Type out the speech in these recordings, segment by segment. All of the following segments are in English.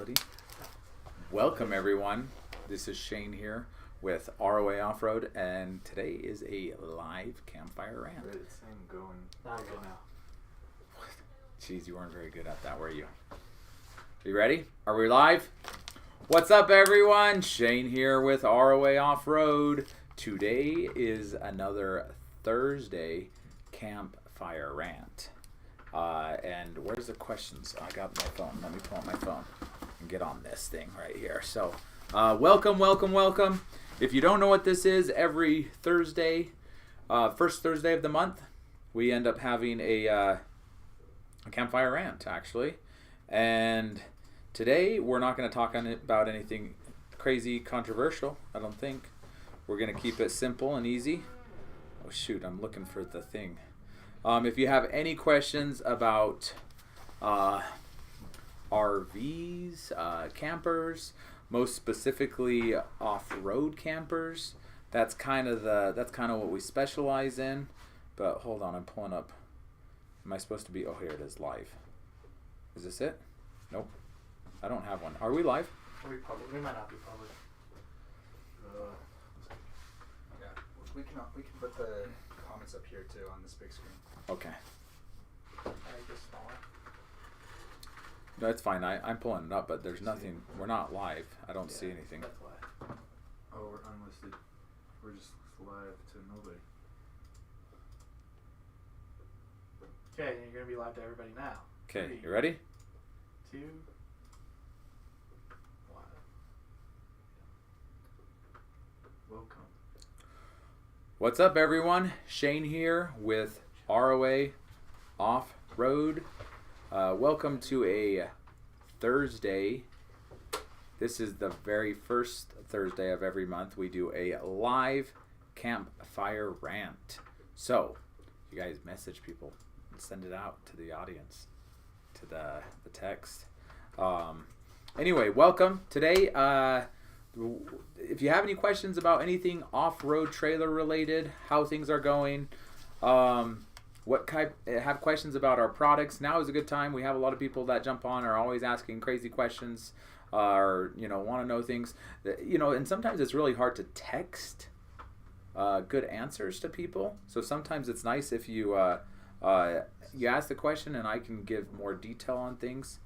quality. Welcome everyone. This is Shane here with ROA Off-Road, and today is a live Campfire Rant. It's going. Not good now. Jeez, you weren't very good at that, were you? Are you ready? Are we live? What's up everyone? Shane here with ROA Off-Road. Today is another Thursday Campfire Rant. And where's the questions? I got my phone. Let me pull out my phone and get on this thing right here. So, welcome. If you don't know what this is, every Thursday, first Thursday of the month, we end up having a Campfire Rant, actually. And today, we're not going to talk about anything crazy controversial, I don't think. We're going to keep it simple and easy. Oh, shoot, I'm looking for the thing. If you have any questions about RVs, campers, most specifically off-road campers, that's kind of what we specialize in. But hold on, I'm pulling up. Am I supposed to be? Oh, here it is, live. Is this it? Nope. I don't have one. Are we live? Are we public? We might not be public. Yeah, we can put the comments up here too on this big screen. Okay. Just smaller. No, it's fine. I'm pulling it up, but there's nothing. We're not live. I don't see anything. That's why. Oh, we're unlisted. We're just live to nobody. Okay, you're gonna be live to everybody now. Okay, 3, you ready? 2, 1. Welcome. What's up, everyone? Shane here with ROA Off-Road. Welcome to a Thursday. This is the very first Thursday of every month. We do a live Campfire Rant. So, you guys message people and send it out to the audience, to the text. Anyway, welcome. Today, if you have any questions about anything off-road trailer related, how things are going, have questions about our products, now is a good time. We have a lot of people that jump on, are always asking crazy questions, or want to know things that, and sometimes it's really hard to text good answers to people. So sometimes it's nice if you ask the question and I can give more detail on things.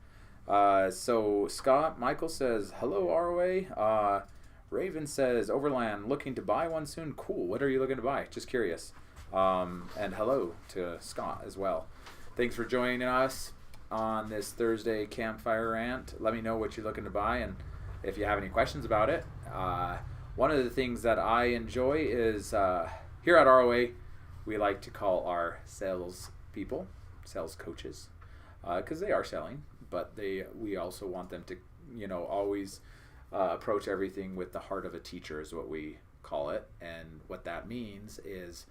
So Scott Michael says, hello ROA. Raven says, Overland, looking to buy one soon. Cool. What are you looking to buy? Just curious. And hello to Scott as well. Thanks for joining us on this Thursday Campfire Rant. Let me know what you're looking to buy and if you have any questions about it. One of the things that I enjoy is here at ROA, we like to call our sales people, sales coaches, because they are selling, but we also want them to, always approach everything with the heart of a teacher is what we call it. And what that means is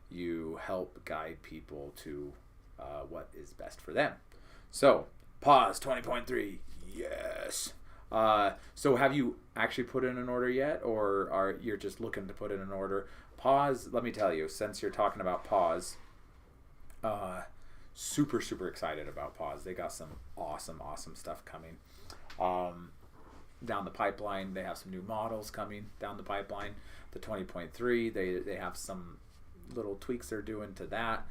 you help guide people to what is best for them. So, pause 20.3, yes. So have you actually put in an order yet, or are you just looking to put in an order? Pause, let me tell you, since you're talking about Pause, super excited about Pause. They got some awesome stuff coming down the pipeline. They have some new models coming down the pipeline. The 20.3, they have some little tweaks they're doing to that.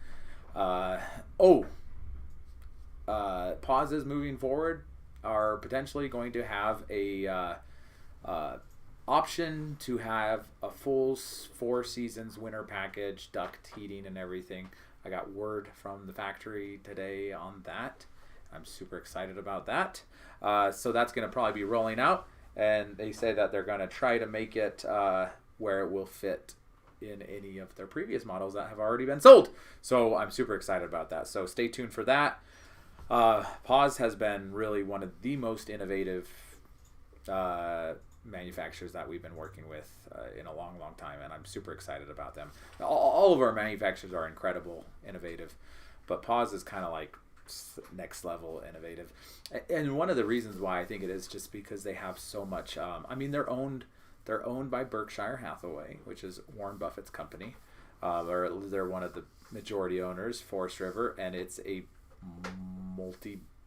Pause is moving forward, are potentially going to have a option to have a full 4 seasons winter package, duct heating and everything. I got word from the factory today on that. I'm super excited about that. So that's going to probably be rolling out, and they say that they're going to try to make it where it will fit in any of their previous models that have already been sold. So I'm super excited about that. So stay tuned for that. Pause has been really one of the most innovative manufacturers that we've been working with in a long time, and I'm super excited about them. All of our manufacturers are incredible, innovative, but Pause is kind of like next level innovative. And one of the reasons why I think it is just because they have so much. They're owned by Berkshire Hathaway, which is Warren Buffett's company. They're one of the majority owners, Forest River, and it's a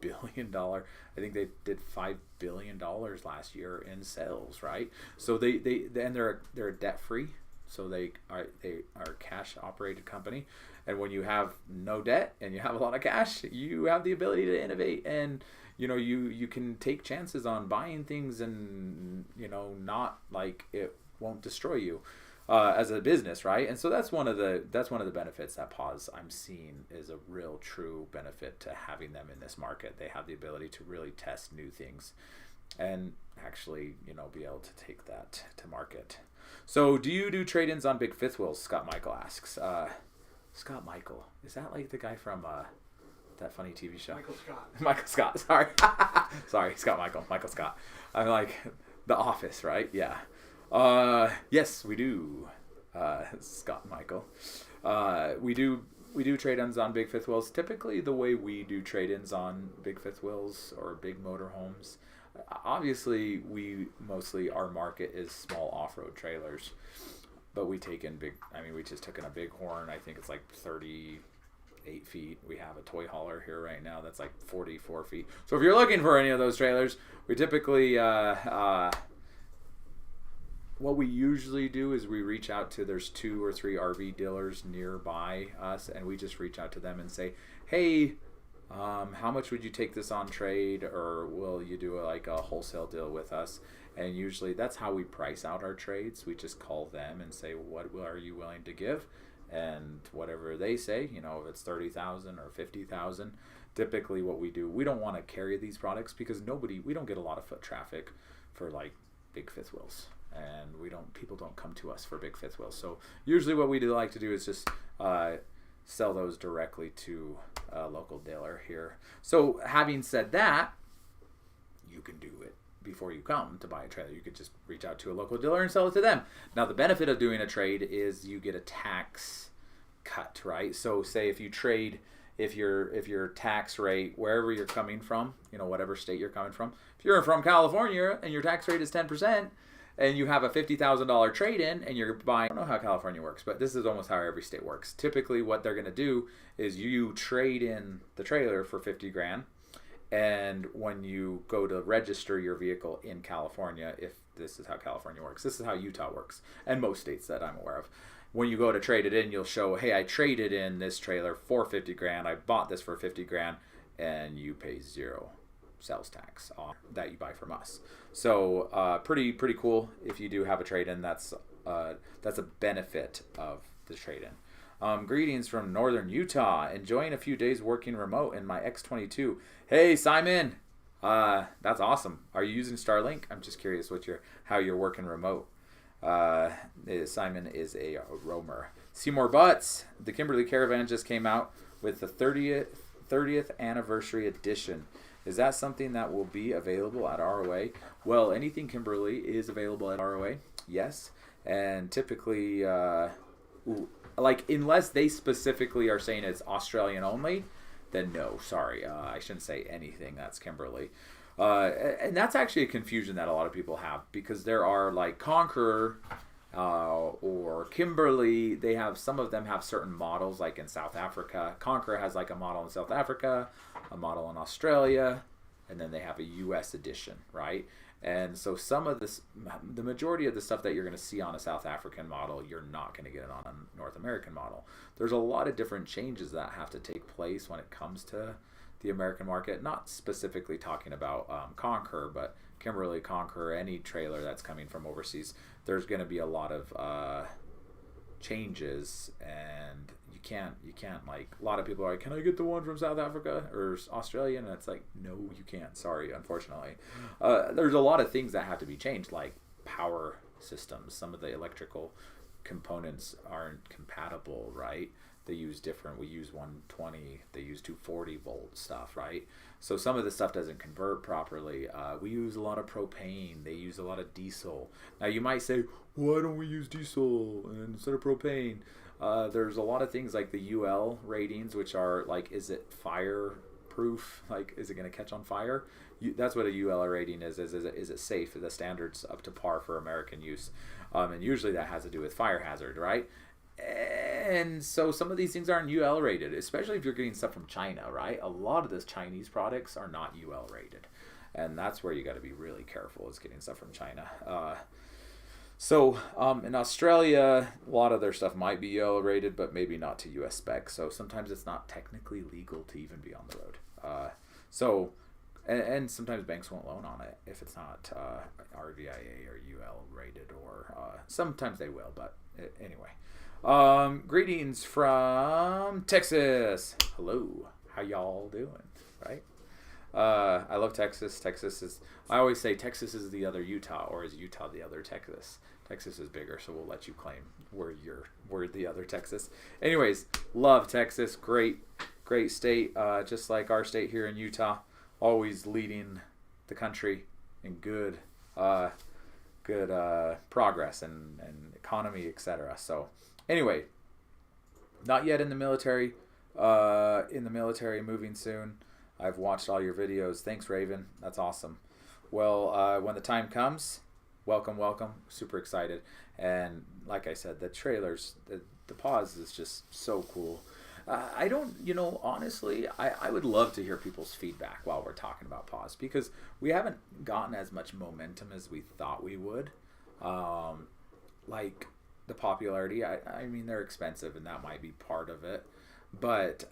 $5 billion. I think they did $5 billion last year in sales, right? So they're debt free, so they are a cash operated company, and when you have no debt and you have a lot of cash, you have the ability to innovate, and you can take chances on buying things, and not like it won't destroy you as a business, right? And so that's one of the benefits that Pause I'm seeing is a real true benefit to having them in this market. They have the ability to really test new things and actually be able to take that to market. So do you do trade-ins on big fifth wheels? Scott Michael asks. Scott Michael, is that like the guy from that funny TV show? Michael Scott. Michael Scott, sorry. Sorry, Scott Michael Scott. I'm like The Office, right? Yeah. Yes, we do. Scott Michael. We do trade-ins on big fifth wheels. Typically, the way we do trade-ins on big fifth wheels or big motorhomes, obviously, our market is small off-road trailers, but we take in big. I mean, we just took in a Bighorn. I think it's like 38 feet. We have a toy hauler here right now that's like 44 feet. So if you're looking for any of those trailers, we typically what we usually do is we reach out to, there's 2 or 3 RV dealers nearby us, and we just reach out to them and say, hey, how much would you take this on trade, or will you do a wholesale deal with us? And usually that's how we price out our trades. We just call them and say, what are you willing to give? And whatever they say, if it's $30,000 or $50,000, typically what we do, we don't want to carry these products because we don't get a lot of foot traffic for like big fifth wheels. And people don't come to us for big fifth wheels. So usually what we like to do is just sell those directly to a local dealer here. So having said that, you can do it before you come to buy a trailer. You could just reach out to a local dealer and sell it to them. Now the benefit of doing a trade is you get a tax cut, right? So say if you trade, if your tax rate, wherever you're coming from, whatever state you're coming from, if you're from California and your tax rate is 10%, and you have a $50,000 trade-in and you're buying, I don't know how California works, but this is almost how every state works. Typically what they're going to do is you trade in the trailer for $50,000, and when you go to register your vehicle in California, if this is how California works, this is how Utah works, and most states that I'm aware of. When you go to trade it in, you'll show, hey, I traded in this trailer for $50,000, I bought this for $50,000, and you pay 0 sales tax on that you buy from us. So pretty cool. If you do have a trade-in, that's a benefit of the trade-in. Greetings from northern Utah. Enjoying a few days working remote in my X22. Hey Simon, that's awesome. Are you using Starlink? I'm just curious how you're working remote. Simon is a roamer. Seymour Butts, the Kimberly Caravan just came out with the 30th anniversary edition. Is that something that will be available at ROA? Well, anything Kimberly is available at ROA, yes. And typically, unless they specifically are saying it's Australian only, then no, sorry. I shouldn't say anything that's Kimberly. And that's actually a confusion that a lot of people have, because there are like Conqueror or Kimberly. Some of them have certain models, like in South Africa. Conqueror has like a model in South Africa, a model in Australia, and then they have a US edition, right? And so the majority of the stuff that you're going to see on a South African model, you're not going to get it on a North American model. There's a lot of different changes that have to take place when it comes to the American market, not specifically talking about Conqueror, but Kimberly, Conqueror, any trailer that's coming from overseas, there's going to be a lot of changes, and you can't like, a lot of people are like, can I get the one from South Africa or Australia? And it's like, no, you can't, sorry, unfortunately. There's a lot of things that have to be changed, like power systems. Some of the electrical components aren't compatible, right? They use different, we use 120, they use 240 volt stuff, right? So some of the stuff doesn't convert properly. We use a lot of propane, they use a lot of diesel. Now you might say, why don't we use diesel instead of propane? There's a lot of things like the UL ratings, which are like, is it fireproof? Like, is it going to catch on fire? That's what a UL rating is it safe? Are the standards up to par for American use? And usually that has to do with fire hazard, right? And so some of these things aren't UL rated, especially if you're getting stuff from China, right? A lot of those Chinese products are not UL rated. And that's where you got to be really careful, is getting stuff from China. In Australia, a lot of their stuff might be UL rated, but maybe not to US spec. So sometimes it's not technically legal to even be on the road. And sometimes banks won't loan on it if it's not RVIA or UL rated, or sometimes they will, but anyway. Greetings from Texas. Hello. How y'all doing? Right? I love Texas. I always say Texas is the other Utah, or is Utah the other Texas? Texas is bigger, so we'll let you claim we're the other Texas. Anyways, love Texas. Great state. Just like our state here in Utah, always leading the country in good progress and economy, etc. So anyway, not yet in the military. Moving soon. I've watched all your videos. Thanks, Raven. That's awesome. Well, when the time comes, welcome. Super excited. And like I said, the trailers, the pause is just so cool. I don't, honestly, I would love to hear people's feedback while we're talking about pause, because we haven't gotten as much momentum as we thought we would. Like the popularity, I mean, they're expensive and that might be part of it. But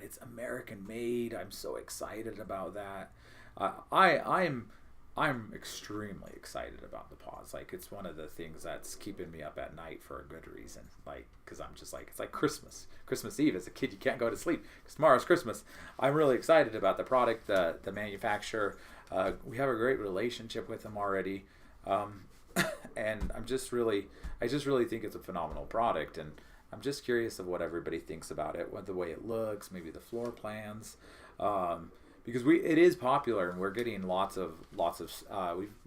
it's American made. I'm so excited about that. I'm extremely excited about the pause. Like, it's one of the things that's keeping me up at night for a good reason. Like, because I'm just like, it's like Christmas Eve. As a kid, you can't go to sleep because tomorrow's Christmas. I'm really excited about the product, the manufacturer. We have a great relationship with them already, and I just really think it's a phenomenal product. And I'm just curious of what everybody thinks about it, what the way it looks, maybe the floor plans, because it is popular and we're getting lots of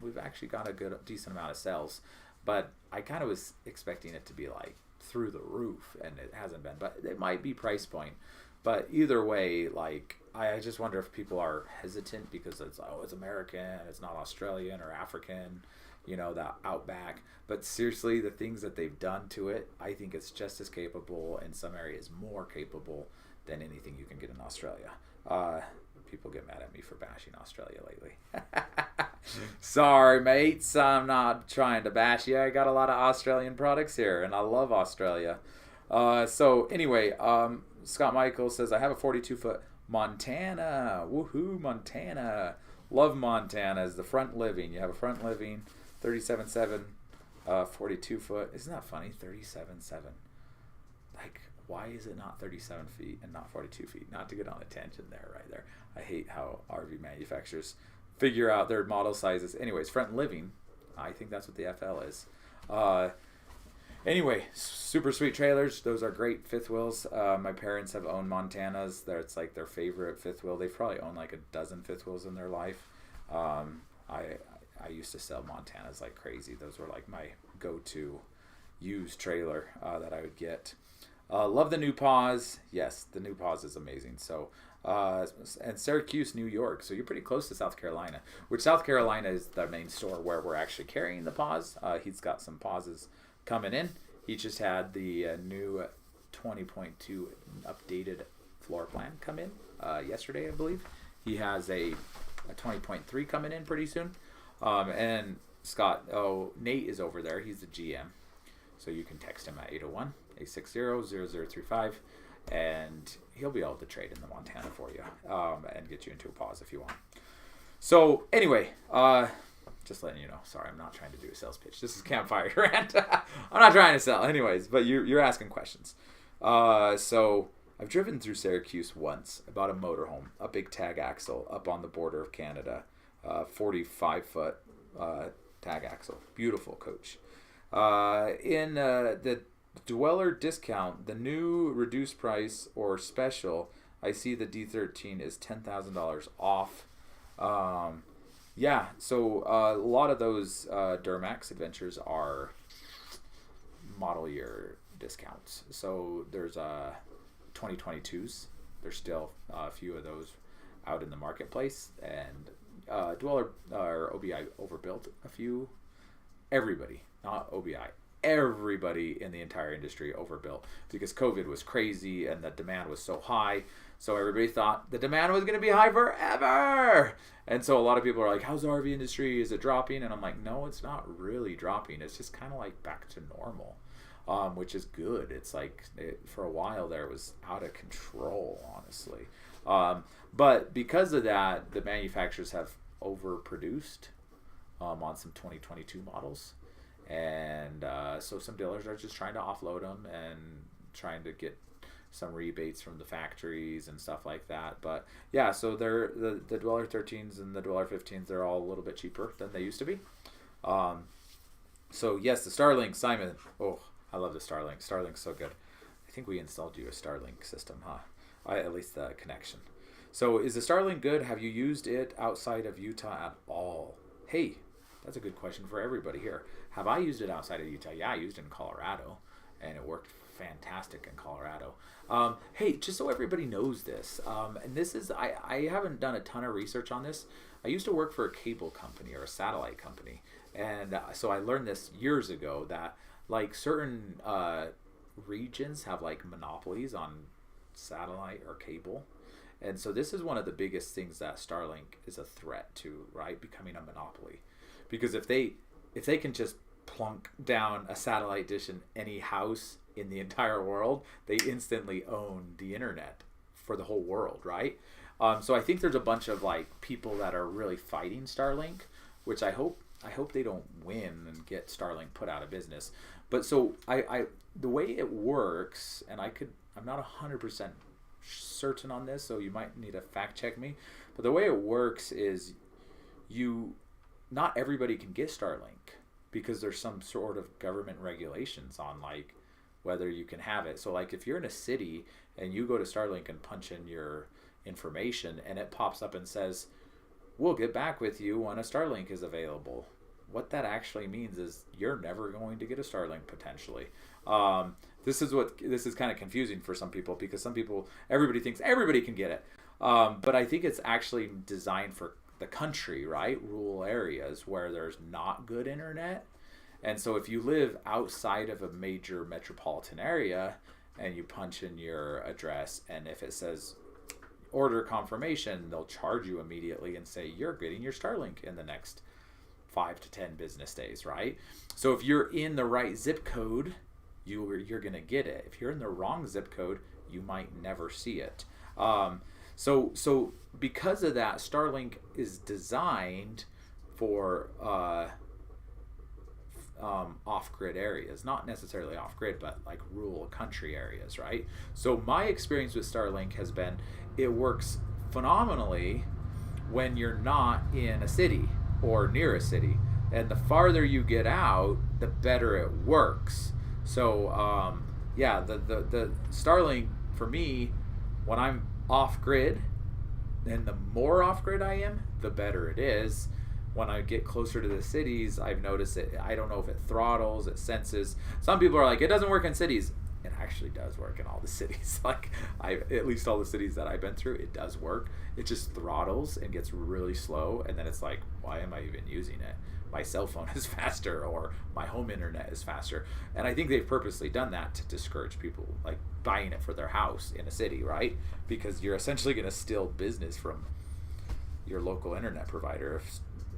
we've actually got a decent amount of sales, but I kind of was expecting it to be like through the roof, and it hasn't been. But it might be price point. But either way, like, I just wonder if people are hesitant because it's American, it's not Australian or African, the Outback. But seriously, the things that they've done to it, I think it's just as capable, in some areas more capable, than anything you can get in Australia. People get mad at me for bashing Australia lately. Sorry, mates. I'm not trying to bash you. I got a lot of Australian products here, and I love Australia. So anyway, Scott Michael says, I have a 42-foot Montana. Woohoo, Montana. Love Montana as the front living. You have a front living, 37.7, 42-foot. Isn't that funny? 37.7. Like, why is it not 37 feet and not 42 feet? Not to get on a tangent there, right there. I hate how RV manufacturers figure out their model sizes. Anyways, front living, I think that's what the FL is. Anyway, super sweet trailers. Those are great fifth wheels. My parents have owned Montanas. It's like their favorite fifth wheel. They've probably owned like a dozen fifth wheels in their life. I used to sell Montanas like crazy. Those were like my go-to used trailer that I would get. Love the new pause. Yes, the new pause is amazing. So, and Syracuse, New York. So you're pretty close to South Carolina, which South Carolina is the main store where we're actually carrying the pause. He's got some pauses coming in. He just had the new 20.2 updated floor plan come in yesterday, I believe. He has a 20.3 coming in pretty soon. And Nate is over there. He's the GM. So you can text him at 801-860-0035, and he'll be able to trade in the Montana for you and get you into a pause if you want. So anyway, just letting you know. Sorry, I'm not trying to do a sales pitch. This is Campfire Rant. I'm not trying to sell. Anyways, but you're asking questions. So I've driven through Syracuse once, about a motorhome, a big tag axle up on the border of Canada, 45-foot tag axle. Beautiful coach. In the Dweller discount, the new reduced price or special, I see the D13 is $10,000 off. Yeah, so a lot of those Duramax Adventures are model year discounts. So there's 2022s. There's still a few of those out in the marketplace, and Dweller or OBI overbuilt a few. Everybody, not OBI, everybody in the entire industry overbuilt because COVID was crazy and the demand was so high. So everybody thought the demand was going to be high forever. And so a lot of people are like, how's the RV industry? Is it dropping? And I'm like, no, it's not really dropping. It's just kind of like back to normal, which is good. It's like for a while there, it was out of control, honestly. But because of that, the manufacturers have overproduced on some 2022 models. And so some dealers are just trying to offload them and trying to get some rebates from the factories and stuff like that. But yeah, so they're the Dweller 13s and the Dweller 15s, they're all a little bit cheaper than they used to be. So yes, the Starlink, Simon. Oh, I love the Starlink. Starlink's so good. I think we installed you a Starlink system, huh? At least the connection. So is the Starlink good? Have you used it outside of Utah at all? Hey, that's a good question for everybody here. Have I used it outside of Utah? Yeah, I used it in Colorado, and it worked fantastic in Colorado. Hey, just so everybody knows this, and this is, I haven't done a ton of research on this. I used to work for a cable company or a satellite company, and so I learned this years ago that like certain regions have like monopolies on satellite or cable. And so this is one of the biggest things that Starlink is a threat to, right? Becoming a monopoly. Because if they can just plunk down a satellite dish in any house in the entire world, they instantly own the internet for the whole world, right? So I think there's a bunch of like people that are really fighting Starlink, which I hope they don't win and get Starlink put out of business. But so I the way it works, and I'm not 100% certain on this, so you might need to fact check me. But the way it works is not everybody can get Starlink because there's some sort of government regulations on like whether you can have it. So like if you're in a city and you go to Starlink and punch in your information and it pops up and says, we'll get back with you when a Starlink is available. What that actually means is you're never going to get a Starlink potentially. This is kind of confusing for some people because everybody thinks everybody can get it. But I think it's actually designed for the country, right? Rural areas where there's not good internet. And so if you live outside of a major metropolitan area and you punch in your address and if it says order confirmation, they'll charge you immediately and say you're getting your Starlink in the next 5 to 10 business days, right? So if you're in the right zip code, you're going to get it. If you're in the wrong zip code, you might never see it. So because of that, Starlink is designed for off-grid areas, not necessarily off-grid, but like rural country areas, right? So my experience with Starlink has been it works phenomenally when you're not in a city or near a city, and the farther you get out, the better it works. So yeah, the Starlink for me, when I'm off-grid, and the more off-grid I am, the better it is. When I get closer to the cities, I've noticed it. I don't know if it throttles, it senses. Some people are like, it doesn't work in cities. It actually does work in all the cities. Like at least all the cities that I've been through, it does work. It just throttles and gets really slow, and then it's like, why am I even using it? My cell phone is faster, or my home internet is faster. And I think they've purposely done that to discourage people like buying it for their house in a city, right? Because you're essentially going to steal business from your local internet provider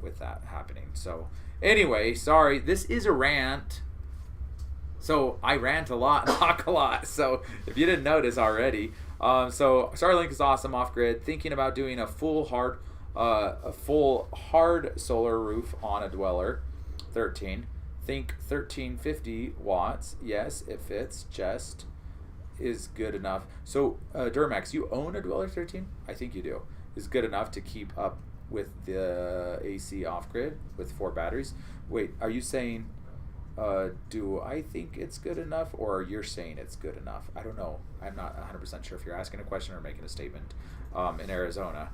with that happening. So anyway, sorry, this is a rant. So I rant a lot and talk a lot. So if you didn't notice already, so Starlink is awesome off-grid. Thinking about doing a full hard solar roof on a Dweller 13. Think 1350 watts. Yes, it fits. Just is good enough. So Duramax, you own a Dweller 13? I think you do. Is good enough to keep up with the AC off-grid with 4 batteries. Wait, are you saying do I think it's good enough, or you're saying it's good enough? I don't know. I'm not 100% sure if you're asking a question or making a statement. In Arizona,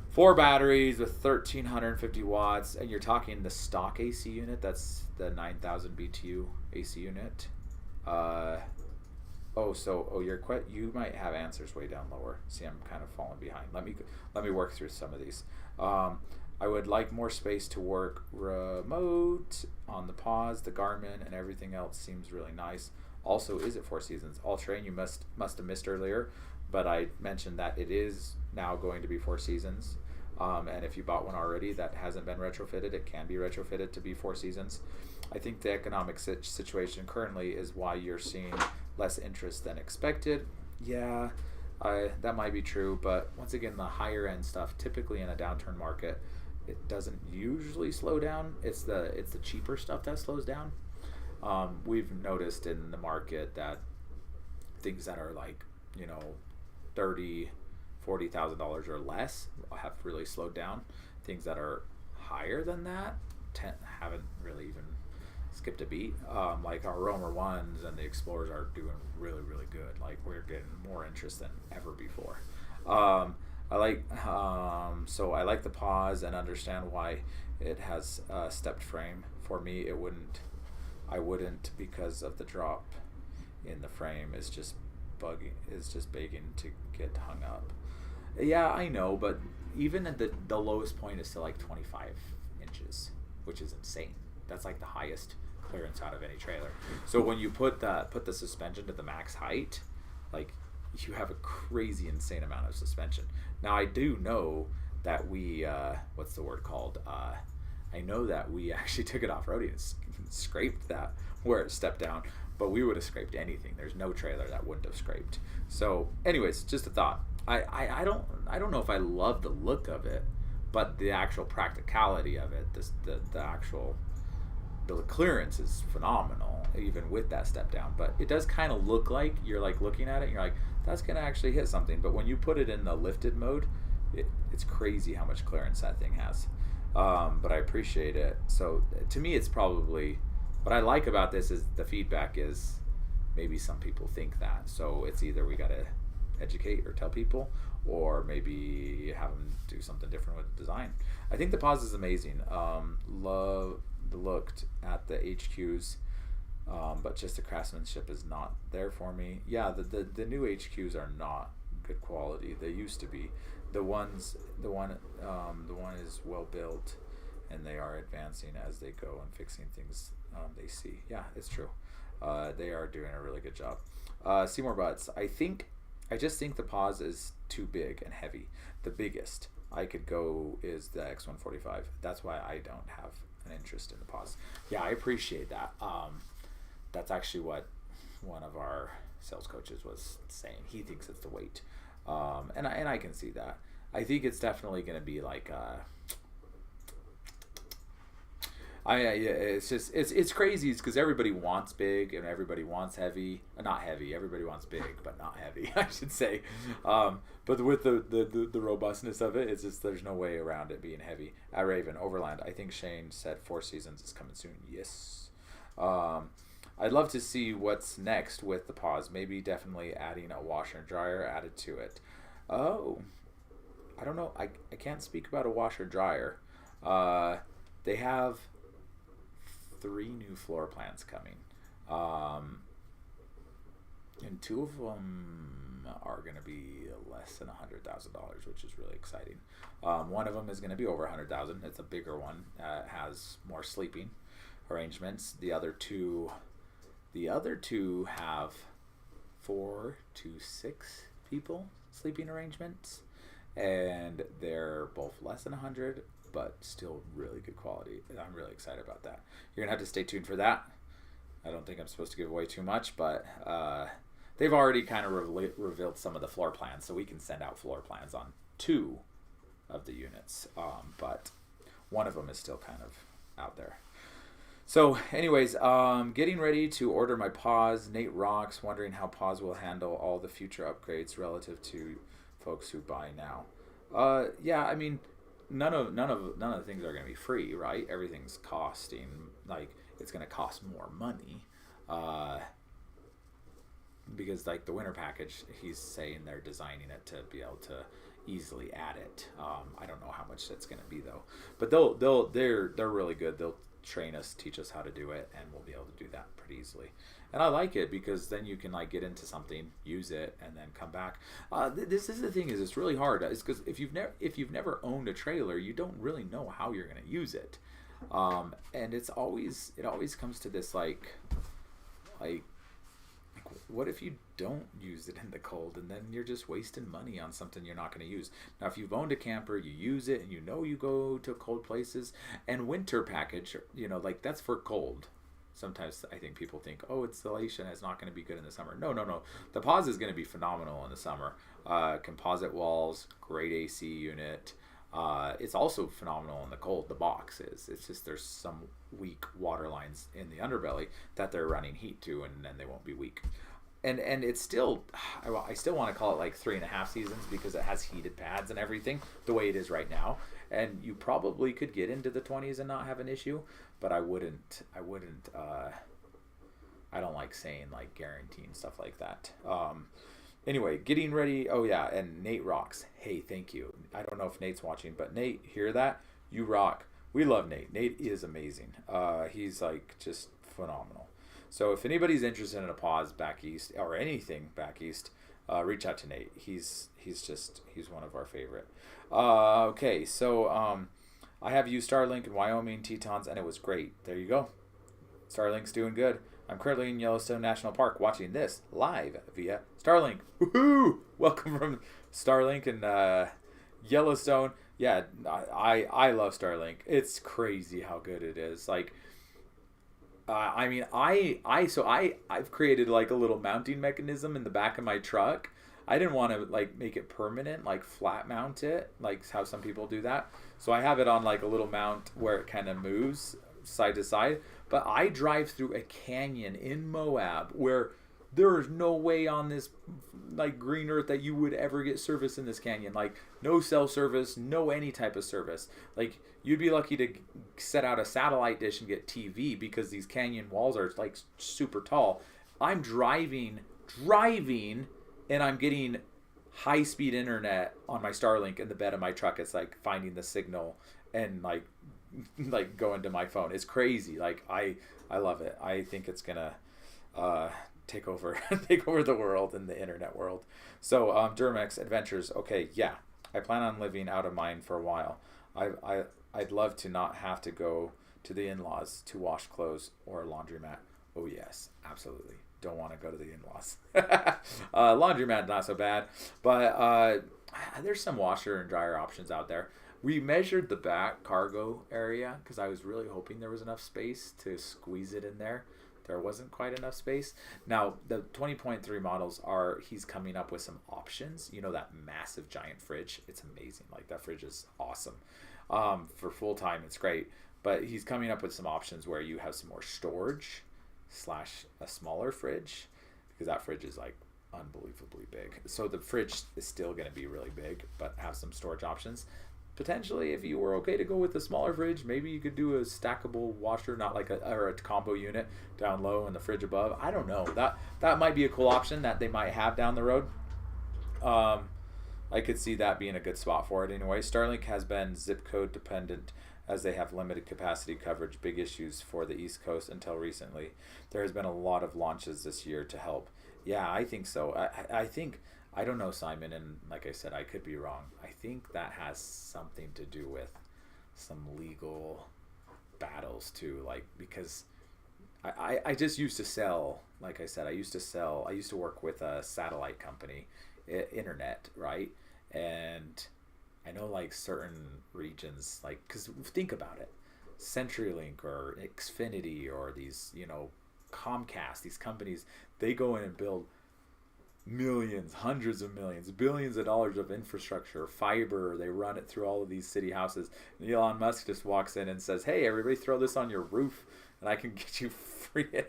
4 batteries with 1350 watts, and you're talking the stock AC unit. That's the 9000 BTU AC unit. You might have answers way down lower. See, I'm kind of falling behind. Let me work through some of these. I would like more space to work remote on the pause. The Garmin and everything else seems really nice. Also, is it 4 seasons? All terrain you must have missed earlier, but I mentioned that it is now going to be 4 seasons. And if you bought one already that hasn't been retrofitted, it can be retrofitted to be 4 seasons. I think the economic situation currently is why you're seeing less interest than expected. Yeah, that might be true, but once again, the higher end stuff, typically in a downturn market, it doesn't usually slow down. It's the cheaper stuff that slows down. We've noticed in the market that things that are like, $30,000-$40,000 or less have really slowed down. Things that are higher than that haven't really even skipped a beat. Like our Roamer 1s and the Explorers are doing really, really good. Like we're getting more interest than ever before. I like the pause and understand why it has a stepped frame. For me, I wouldn't because of the drop in the frame is just begging to get hung up. Yeah, I know, but even at the lowest point is still like 25 inches, which is insane. That's like the highest clearance out of any trailer. So when you put the suspension to the max height, like you have a crazy insane amount of suspension. Now I do know that we what's the word called? I know that we actually took it off-roading and scraped that where it stepped down, but we would have scraped anything. There's no trailer that wouldn't have scraped. So anyways, just a thought. I don't know if I love the look of it, but the actual practicality of it, the clearance is phenomenal, even with that step down. But it does kind of look like you're like looking at it and you're like, that's gonna actually hit something. But when you put it in the lifted mode, it's crazy how much clearance that thing has. But I appreciate it. So to me, it's probably what I like about this is the feedback is maybe some people think that. So it's either we gotta educate or tell people, or maybe have them do something different with the design. I think the pause is amazing. Love looked at the HQs, but just the craftsmanship is not there for me. Yeah, the new HQs are not good quality. They used to be. The one is well built, and they are advancing as they go and fixing things they see. Yeah, it's true. They are doing a really good job. Seymour Butts. I just think the pause is too big and heavy. The biggest I could go is the X145. That's why I don't have an interest in the pause. Yeah, I appreciate that. That's actually what one of our sales coaches was saying. He thinks it's the weight, and I can see that. I think it's definitely going to be like it's crazy because everybody wants big and everybody wants heavy. Not heavy. Everybody wants big, but not heavy, I should say. But with the robustness of it, it's just there's no way around it being heavy. At Raven Overland, I think Shane said 4 seasons is coming soon. Yes. I'd love to see what's next with the pause. Maybe definitely adding a washer and dryer added to it. Oh, I don't know. I can't speak about a washer dryer. They have 3 new floor plans coming, and 2 of them are going to be less than $100,000, which is really exciting. One of them is going to be over $100,000. It's a bigger one. Has more sleeping arrangements. The other two have 4 to 6 people sleeping arrangements, and they're both less than 100. But still really good quality. I'm really excited about that. You're going to have to stay tuned for that. I don't think I'm supposed to give away too much, but they've already kind of revealed some of the floor plans, so we can send out floor plans on 2 of the units. But one of them is still kind of out there. So anyways, getting ready to order my pause. Nate Rocks wondering how pause will handle all the future upgrades relative to folks who buy now. Yeah, I mean, none of the things are going to be free, right? Everything's costing, like, it's going to cost more money, because like the winter package, he's saying they're designing it to be able to easily add it. I don't know how much that's going to be though, but they're really good. They'll train us, teach us how to do it, and we'll be able to do that pretty easily. and I like it because then you can like get into something, use it, and then come back. This is the thing, is it's really hard. It's because if you've never owned a trailer, you don't really know how you're gonna use it, and it always comes to this like what if you don't use it in the cold, and then you're just wasting money on something you're not going to use. Now, if you've owned a camper, you use it, and you know you go to cold places, and winter package, like that's for cold. Sometimes I think people think, oh, installation is not going to be good in the summer. No. The pause is going to be phenomenal in the summer. Composite walls, great AC unit. It's also phenomenal in the cold. The box is. It's just there's some weak water lines in the underbelly that they're running heat to, and then they won't be weak. And it's still, I still want to call it like 3.5 seasons because it has heated pads and everything the way it is right now. And you probably could get into the 20s and not have an issue, but I wouldn't. I don't like saying like guaranteeing stuff like that. Anyway, getting ready. Oh yeah, and Nate rocks. Hey, thank you. I don't know if Nate's watching, but Nate, hear that? You rock. We love Nate. Nate is amazing. He's like just phenomenal. So if anybody's interested in a pause back east or anything back east, reach out to Nate. He's one of our favorite. Okay, so I have used Starlink in Wyoming Tetons, and it was great. There you go. Starlink's doing good. I'm currently in Yellowstone National Park watching this live via Starlink. Woohoo! Welcome from Starlink and Yellowstone. Yeah, I love Starlink. It's crazy how good it is. Like, I mean, I've created like a little mounting mechanism in the back of my truck. I didn't want to like make it permanent, like flat mount it, like how some people do that. So I have it on like a little mount where it kind of moves side to side. But I drive through a canyon in Moab where there is no way on this like green earth that you would ever get service in this canyon. Like no cell service, no any type of service. Like you'd be lucky to set out a satellite dish and get TV because these canyon walls are like super tall. I'm driving, and I'm getting high-speed internet on my Starlink in the bed of my truck. It's like finding the signal and like going to my phone. It's crazy. Like I love it. I think it's gonna take over the world and the internet world. So Durmex Adventures. Okay, yeah. I plan on living out of mine for a while. I'd love to not have to go to the in-laws to wash clothes or a laundromat. Oh yes, absolutely. Don't want to go to the in-laws. Laundromat not so bad, but there's some washer and dryer options out there. We measured the back cargo area because I was really hoping there was enough space to squeeze it in there. There wasn't quite enough space. Now, the 20.3 models he's coming up with some options. You know, that massive giant fridge? It's amazing. Like, that fridge is awesome. For full time, it's great. But he's coming up with some options where you have some more storage / a smaller fridge, because that fridge is like unbelievably big. So the fridge is still going to be really big, but have some storage options. Potentially, if you were okay to go with a smaller fridge, maybe you could do a stackable washer, not like a combo unit down low and the fridge above. I don't know. That might be a cool option that they might have down the road. I could see that being a good spot for it anyway. Starlink has been zip code dependent as they have limited capacity coverage, big issues for the East Coast until recently. There has been a lot of launches this year to help. Yeah, I think so. I think, I don't know, Simon, and like I said, I could be wrong. I think that has something to do with some legal battles too, like, because I just used to sell, like I said, I used to work with a satellite company, internet, right? And I know like certain regions, like, because think about it, CenturyLink or Xfinity or these, Comcast, these companies, they go in and build millions, hundreds of millions, billions of dollars of infrastructure, fiber. They run it through all of these city houses. And Elon Musk just walks in and says, "Hey, everybody, throw this on your roof, and I can get you free."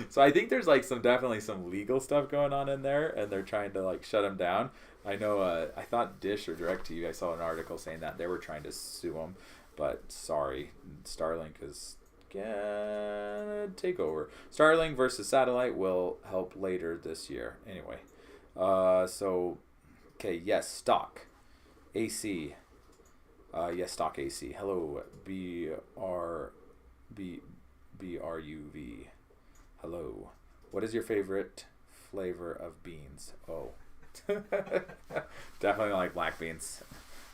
So I think there's like definitely some legal stuff going on in there, and they're trying to like shut him down. I know. I thought Dish or DirecTV. I saw an article saying that they were trying to sue him, but sorry, Starlink is gonna take over. Starlink versus satellite will help later this year. Anyway. Okay, yes, stock AC. Yes, stock AC. Hello, BRUV. Hello. What is your favorite flavor of beans? Oh. Definitely like black beans.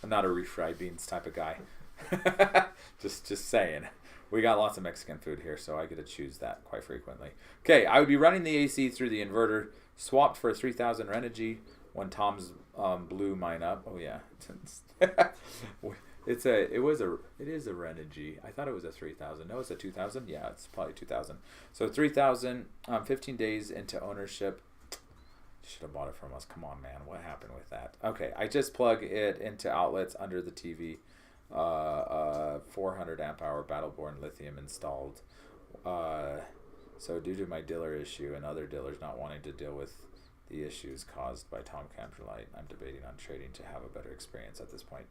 I'm not a refried beans type of guy. just saying. We got lots of Mexican food here, so I get to choose that quite frequently. Okay, I would be running the AC through the inverter, swapped for a 3000 Renogy when Tom's blew mine up. Oh yeah. It is a Renogy. I thought it was a 3000. No, it's a 2000. Yeah, it's probably 2000. So 3000, 15 days into ownership. Should have bought it from us. Come on, man. What happened with that? Okay, I just plug it into outlets under the TV. 400 amp hour Battleborn lithium installed. So due to my dealer issue and other dealers not wanting to deal with the issues caused by Tom Camperlight, I'm debating on trading to have a better experience at this point.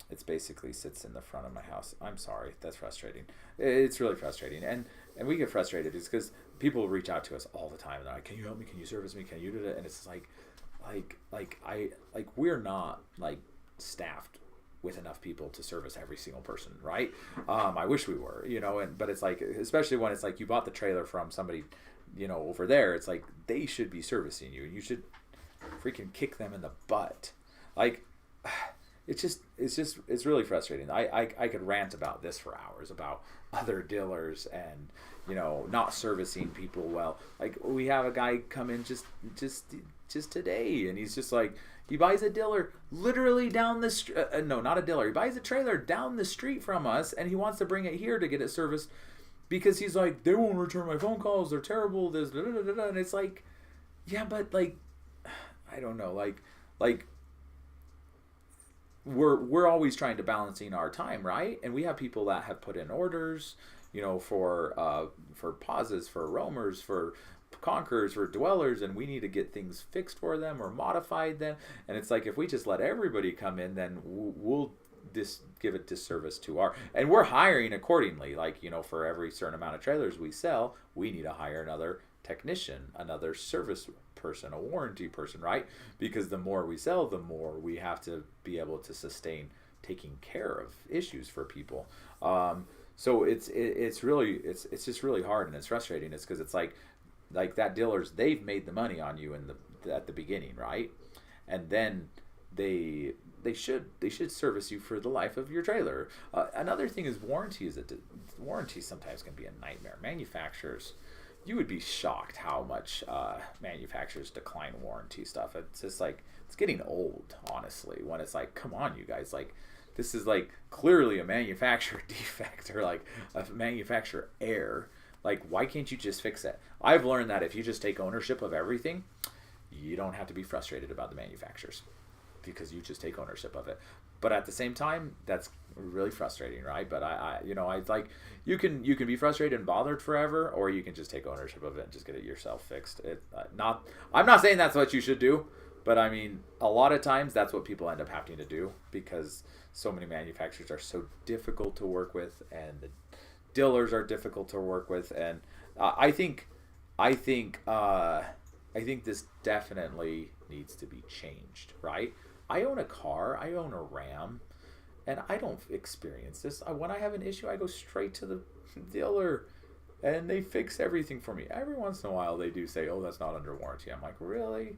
It's basically sits in the front of my house. I'm sorry, that's frustrating. It's really frustrating, and we get frustrated is because people reach out to us all the time. They're like, "Can you help me? Can you service me? Can you do that?" And it's like we're not like staffed with enough people to service every single person, right? I wish we were, but it's like, especially when it's like you bought the trailer from somebody, over there. It's like they should be servicing you, and you should freaking kick them in the butt. Like. It's really frustrating. I could rant about this for hours about other dealers and not servicing people well. Like we have a guy come in just today, and he's just like, he buys a dealer literally down the street. No, not a dealer. He buys a trailer down the street from us, and he wants to bring it here to get it serviced because he's like, they won't return my phone calls. They're terrible. This and it's like, yeah, but like, I don't know, like. We're always trying to balancing our time, right? And we have people that have put in orders, for pauses, for roamers, for conquerors, for dwellers, and we need to get things fixed for them or modified them. And it's like if we just let everybody come in, then we'll give a disservice to and we're hiring accordingly. Like for every certain amount of trailers we sell, we need to hire another technician, another service person, a warranty person, right? Because the more we sell, the more we have to be able to sustain taking care of issues for people. So it's just really hard, and it's frustrating. It's because it's like that dealers, they've made the money on you at the beginning, right? And then they should service you for the life of your trailer. Another thing is warranty. Warranty sometimes can be a nightmare. Manufacturers. You would be shocked how much manufacturers decline warranty stuff. It's just like, it's getting old, honestly, when it's like, come on, you guys, like, this is like clearly a manufacturer defect or like a manufacturer error. Like, why can't you just fix it? I've learned that if you just take ownership of everything, you don't have to be frustrated about the manufacturers because you just take ownership of it. But at the same time, that's really frustrating, right? But I like, you can be frustrated and bothered forever, or you can just take ownership of it and just get it yourself fixed. I'm not saying that's what you should do, but I mean, a lot of times that's what people end up having to do because so many manufacturers are so difficult to work with, and the dealers are difficult to work with, and I think this definitely needs to be changed, right? I own a car, I own a Ram, and I don't experience this. When I have an issue, I go straight to the dealer, and they fix everything for me. Every once in a while, they do say, oh, that's not under warranty. I'm like, really?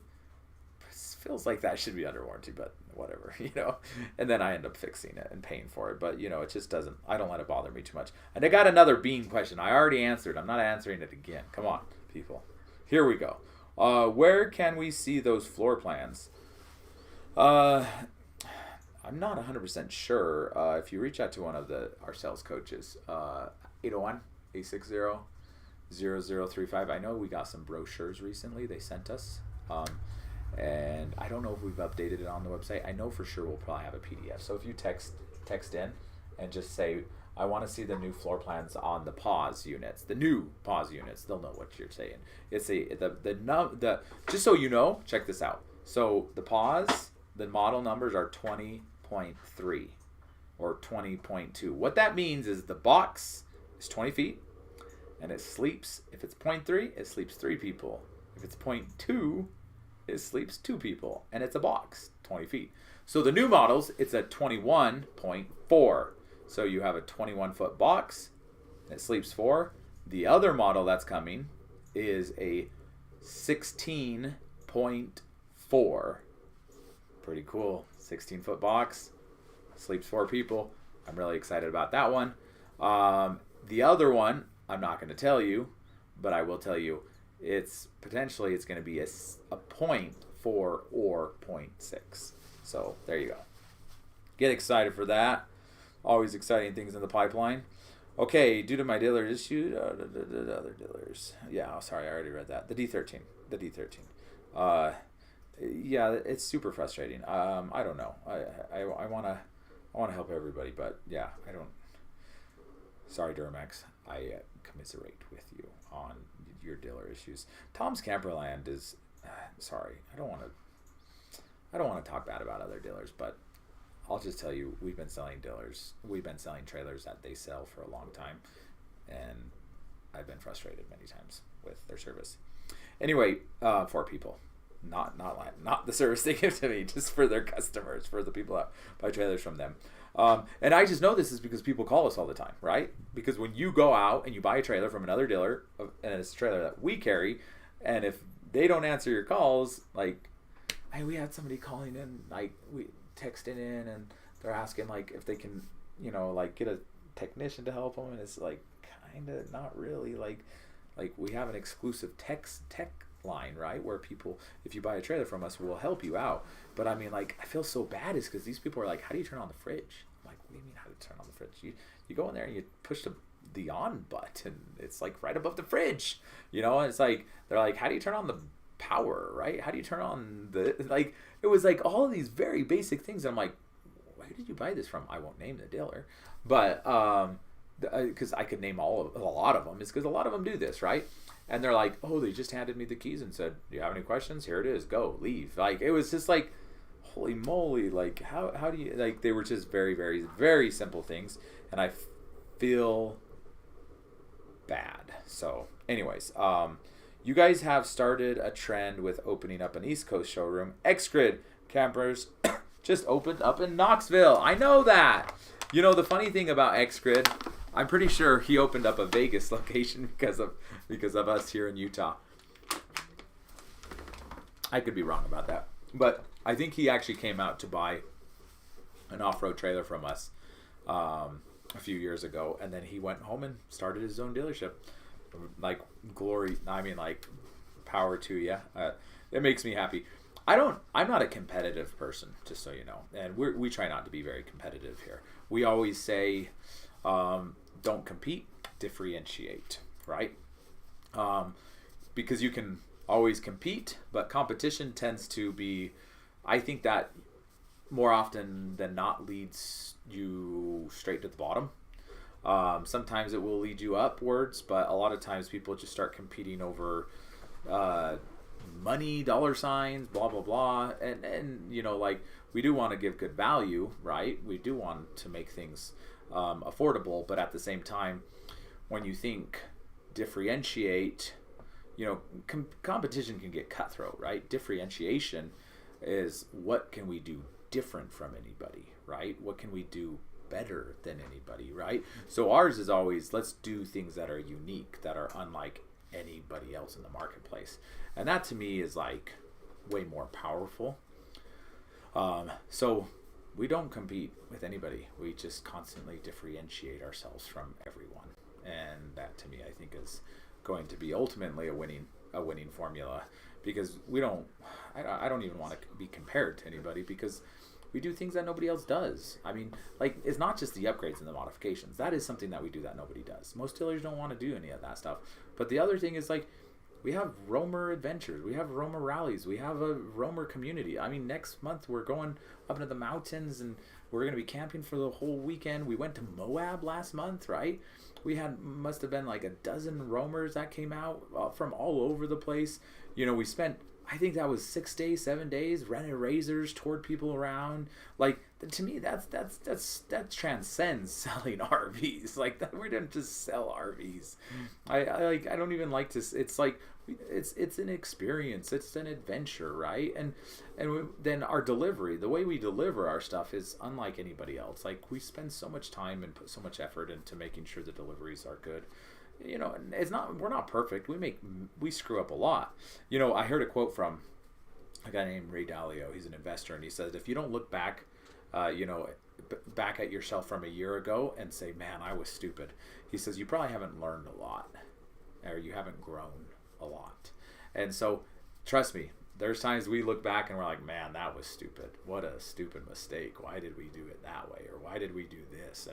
It feels like that should be under warranty, but whatever, And then I end up fixing it and paying for it. But, it just doesn't, I don't let it bother me too much. And I got another bean question. I already answered. I'm not answering it again. Come on, people. Here we go. Where can we see those floor plans? I'm not 100% sure. If you reach out to one of our sales coaches, 801-860-0035. I know we got some brochures recently they sent us. And I don't know if we've updated it on the website. I know for sure we'll probably have a PDF. So if you text in and just say, I want to see the new floor plans on the pause units, the new pause units, they'll know what you're saying. It's just so you know, check this out. So the pause, the model numbers are 20.3 or 20.2. What that means is the box is 20 feet and it sleeps, if it's 0.3, it sleeps 3 people. If it's 0.2, it sleeps 2 people, and it's a box, 20 feet. So the new models, it's a 21.4. So you have a 21-foot box, and it sleeps 4. The other model that's coming is a 16.4. Pretty cool. 16-foot box. Sleeps 4 people. I'm really excited about that one. The other one, I'm not going to tell you, but I will tell you, it's going to be a 0.4 or 0.6. So there you go. Get excited for that. Always exciting things in the pipeline. Okay, due to my dealer issue, the other dealers. Yeah, oh, sorry, I already read that. The D13. Yeah, it's super frustrating. I don't know. I want to help everybody, but yeah, I don't. Sorry, Duramax. I commiserate with you on your dealer issues. Tom's Camperland is. Sorry, I don't want to talk bad about other dealers, but I'll just tell you, we've been selling trailers that they sell for a long time, and I've been frustrated many times with their service. Anyway, for people, not the service they give to me, just for their customers, for the people that buy trailers from them. And I just know this is because people call us all the time, right? Because when you go out and you buy a trailer from another dealer, and it's a trailer that we carry, and if they don't answer your calls, like, hey, we had somebody calling in, like, we texting in, and they're asking, like, if they can, like, get a technician to help them, and it's like, kind of not really, like we have an exclusive tech line, right, where people, if you buy a trailer from us, we'll help you out. But I mean, like, I feel so bad is because these people are like, how do you turn on the fridge? I'm like, what do you mean how to turn on the fridge? You go in there and you push the on button. It's like right above the fridge, and it's like, they're like, how do you turn on the power, right? How do you turn on the, like, it was like all of these very basic things. I'm like, where did you buy this from? I won't name the dealer, but because I could name a lot of them, is because a lot of them do this, right? And they're like, oh, they just handed me the keys and said, do you have any questions? Here it is, go, leave. Like, it was just like, holy moly, like, how do you, like, they were just very, very, very simple things, and I feel bad. So anyways, you guys have started a trend with opening up an East Coast showroom. X-Grid Campers just opened up in Knoxville. I know that. The funny thing about X-Grid, I'm pretty sure he opened up a Vegas location because of us here in Utah. I could be wrong about that, but I think he actually came out to buy an off-road trailer from us a few years ago, and then he went home and started his own dealership. Like, glory, I mean, like, power to you. It makes me happy. I'm not a competitive person, just so you know, and we try not to be very competitive here. We always say, don't compete, differentiate, right? Because you can always compete, but competition tends to be, I think that more often than not leads you straight to the bottom. Sometimes it will lead you upwards, but a lot of times people just start competing over money, dollar signs, blah blah blah, and like, we do want to give good value, right? We do want to make things affordable, but at the same time, when you think differentiate, competition can get cutthroat, right? Differentiation is, what can we do different from anybody, right? What can we do better than anybody, right? So ours is always, let's do things that are unique, that are unlike anybody else in the marketplace, and that to me is like way more powerful. So we don't compete with anybody, we just constantly differentiate ourselves from everyone, and that to me, I think, is going to be ultimately a winning formula, because I don't even want to be compared to anybody, because we do things that nobody else does. I mean, like, it's not just the upgrades and the modifications. That is something that we do that nobody does. Most dealers don't want to do any of that stuff. But the other thing is, like, we have roamer adventures. We have roamer rallies. We have a roamer community. I mean, next month we're going up into the mountains, and we're going to be camping for the whole weekend. We went to Moab last month, right? We must have been like a dozen roamers that came out from all over the place. We spent, I think that was 6 days, 7 days, rented razors, toured people around. Like, to me, that transcends selling RVs. Like, that, we didn't just sell RVs. I don't even like to. It's like, it's an experience. It's an adventure, right? And then our delivery, the way we deliver our stuff is unlike anybody else. Like, we spend so much time and put so much effort into making sure the deliveries are good. we're not perfect. We screw up a lot. I heard a quote from a guy named Ray Dalio. He's an investor, and he says, if you don't look back, back at yourself from a year ago and say, man, I was stupid. He says, you probably haven't learned a lot, or you haven't grown a lot. And so, trust me, there's times we look back and we're like, man, that was stupid. What a stupid mistake. Why did we do it that way? Or why did we do this?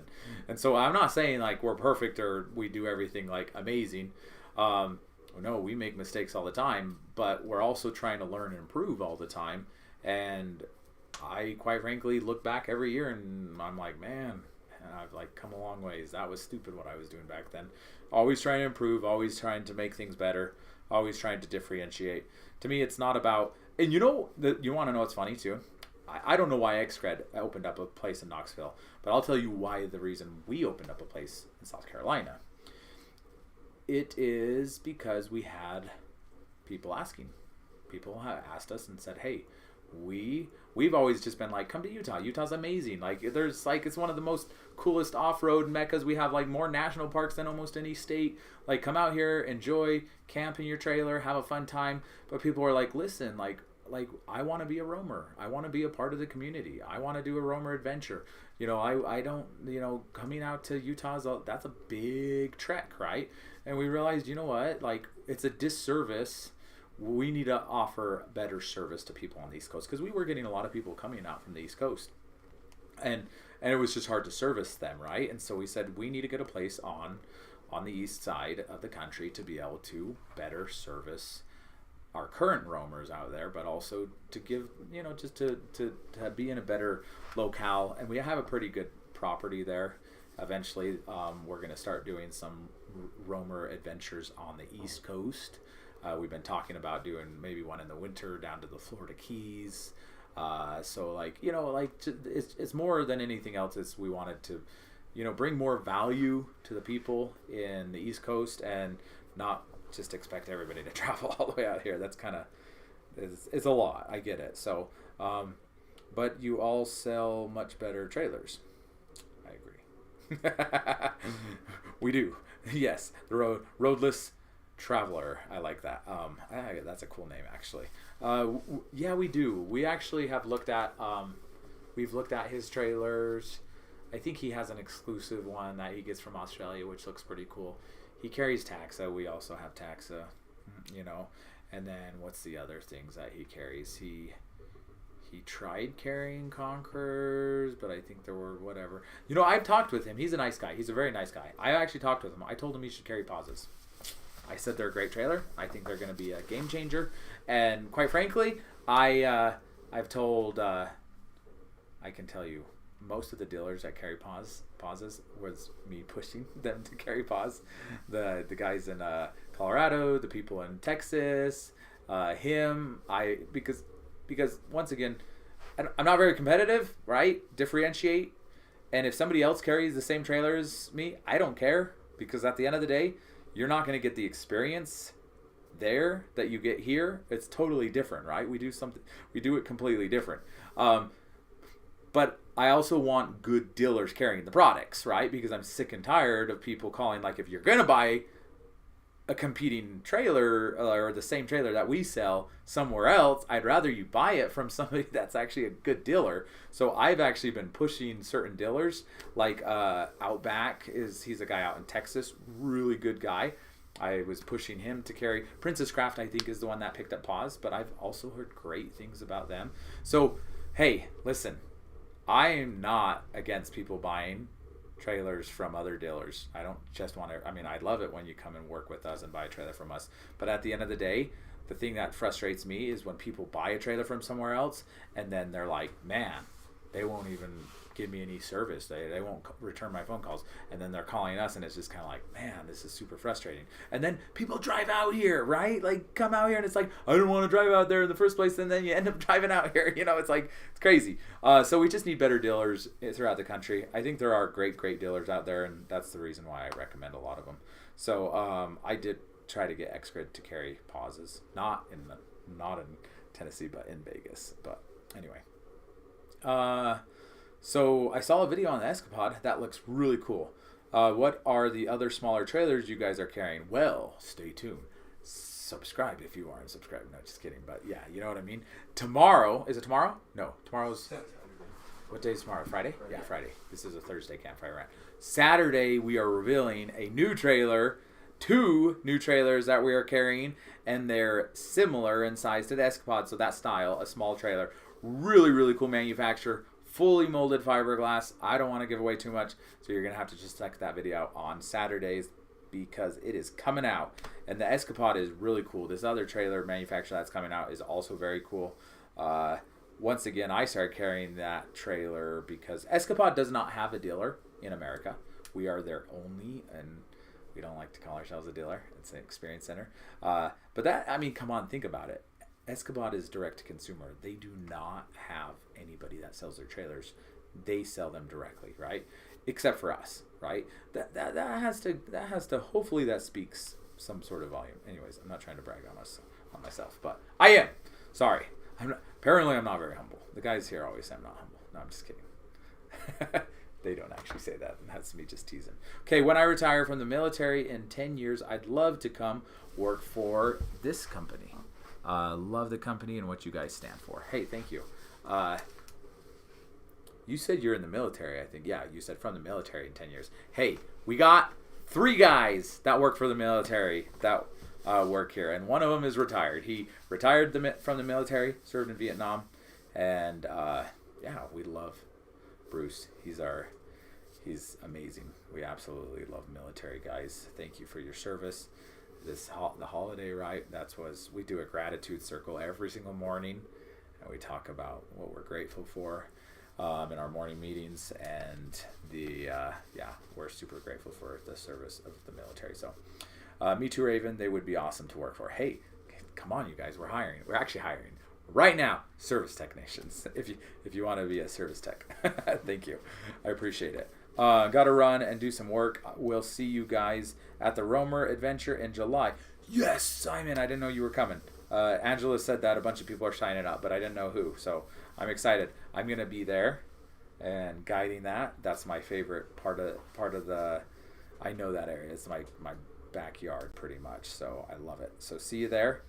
And so I'm not saying like we're perfect or we do everything like amazing. No, we make mistakes all the time, but we're also trying to learn and improve all the time. And I, quite frankly, look back every year and I'm like, man, I've like come a long ways. That was stupid what I was doing back then. Always trying to improve, always trying to make things better, always trying to differentiate. To me, it's not about, and you want to know what's funny too? I don't know why XCred opened up a place in Knoxville, but I'll tell you why the reason we opened up a place in South Carolina. It is because we had people asking. People have asked us and said, hey, we've always just been like, come to Utah. Utah's amazing. Like it's one of the most coolest off-road meccas. We have like more national parks than almost any state. Like, come out here, enjoy, camp in your trailer, have a fun time. But people are like, listen, like I want to be a roamer. I want to be a part of the community. I want to do a roamer adventure. I don't, coming out to Utah, that's a big trek, right? And we realized, you know what, like it's a disservice. We need to offer better service to people on the East Coast, because we were getting a lot of people coming out from the East Coast, and it was just hard to service them, right? And so we said we need to get a place on the east side of the country to be able to better service our current roamers out there, but also to give, just to be in a better locale. And we have a pretty good property there. Eventually, we're going to start doing some roamer adventures on the East Coast. We've been talking about doing maybe one in the winter down to the Florida Keys. So it's more than anything else. We wanted to, bring more value to the people in the East Coast and not just expect everybody to travel all the way out here. That's kind of, it's a lot. I get it. So, but you all sell much better trailers. I agree. We do. Yes. The roadless Traveler. I like that. That's a cool name, actually. Yeah, we do. We actually have looked at, we've looked at his trailers. I think he has an exclusive one that he gets from Australia, which looks pretty cool. He carries taxa. We also have taxa, and then what's the other things that he carries? He tried carrying Conquerors, but I think there were whatever. I've talked with him. He's a nice guy. He's a very nice guy. I actually talked with him. I told him he should carry pauses. I said they're a great trailer. I think they're going to be a game changer. And quite frankly, I've told, I can tell you, most of the dealers that carry pauses was me pushing them to carry pause. The guys in Colorado, the people in Texas, because once again, I'm not very competitive, right? Differentiate. And if somebody else carries the same trailer as me, I don't care, because at the end of the day, you're not going to get the experience there that you get here. It's totally different, right? We do it completely different. But I also want good dealers carrying the products, right? Because I'm sick and tired of people calling, like, if you're going to buy a competing trailer or the same trailer that we sell somewhere else, I'd rather you buy it from somebody that's actually a good dealer. So I've actually been pushing certain dealers, like Outback he's a guy out in Texas, really good guy. I was pushing him to carry. Princess Craft, I think, is the one that picked up Pause, but I've also heard great things about them. So, hey, listen, I am not against people buying trailers from other dealers. I don't just want to, I love it when you come and work with us and buy a trailer from us. But at the end of the day, the thing that frustrates me is when people buy a trailer from somewhere else and then they're like, man, they won't even give me any service. They won't return my phone calls. And then they're calling us and it's just kind of like, man, this is super frustrating. And then people drive out here, right? Like, come out here and it's like, I don't want to drive out there in the first place. And then you end up driving out here. It's like, it's crazy. So we just need better dealers throughout the country. I think there are great dealers out there, and that's the reason why I recommend a lot of them. So I did try to get XGrid to carry pauses, not in Tennessee, but in Vegas. But anyway, so I saw a video on the Escapade that looks really cool. What are the other smaller trailers you guys are carrying? Well, stay tuned. Subscribe if you aren't subscribed. No, just kidding. But yeah, you know what I mean. Tomorrow, is it tomorrow? No, tomorrow's... What day is tomorrow? Friday? Yeah, Friday. This is a Thursday Campfire Rant. Saturday, we are revealing a new trailer, 2 new trailers that we are carrying, and they're similar in size to the Escapade, so that style, a small trailer. Really, really cool manufacturer, fully molded fiberglass. I don't want to give away too much, so you're going to have to just check that video out on Saturdays because it is coming out. And the Escapade is really cool. This other trailer manufacturer that's coming out is also very cool. Once again, I started carrying that trailer because Escapade does not have a dealer in America. We are their only, and we don't like to call ourselves a dealer. It's an experience center. But that, I mean, come on, think about it. Escapade is direct to consumer. They do not have anybody that sells their trailers. They sell them directly, right? Except for us, right? That has to hopefully that speaks some sort of volume. Anyways, I'm not trying to brag on myself, but I am. Sorry. Apparently I'm not very humble. The guys here always say I'm not humble. No, I'm just kidding. They don't actually say that, and that's me just teasing. Okay, when I retire from the military in 10 years, I'd love to come work for this company. Love the company and what you guys stand for. Hey, thank you. You said you're in the military, I think. Yeah, you said from the military in 10 years. Hey, we got 3 guys that work for the military that work here, and one of them is retired. He retired from the military, served in Vietnam, and yeah, we love Bruce. He's amazing. We absolutely love military guys. Thank you for your service. The holiday, right? We do a gratitude circle every single morning, and we talk about what we're grateful for in our morning meetings, and we're super grateful for the service of the military. So. Me Too Raven, they would be awesome to work for. Hey, come on, you guys, we're hiring. We're actually hiring right now service technicians. If you want to be a service tech, thank you, I appreciate it. Got to run and do some work. We'll see you guys at the Romer Adventure in July. Yes, Simon, I didn't know you were coming. Angela said that a bunch of people are signing up, but I didn't know who, so I'm excited. I'm gonna be there and guiding that. That's my favorite part of the. I know that area. It's my backyard pretty much, so I love it. So see you there.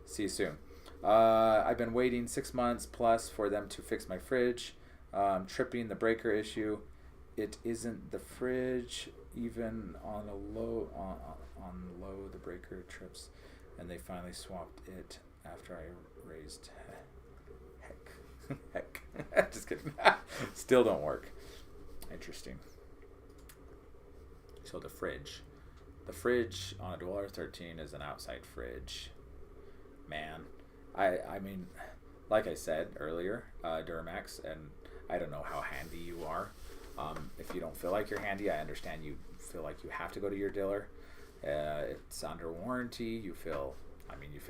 See you soon. I've been waiting 6 months plus for them to fix my fridge. Tripping the breaker issue. It isn't the fridge, even on low the breaker trips, and they finally swapped it after I raised heck. Just kidding. Still don't work. Interesting. So the fridge on a Dweller 13 is an outside fridge. Man, I mean, like I said earlier, Duramax, and I don't know how handy you are. If you don't feel like you're handy, I understand you feel like you have to go to your dealer. It's under warranty. You feel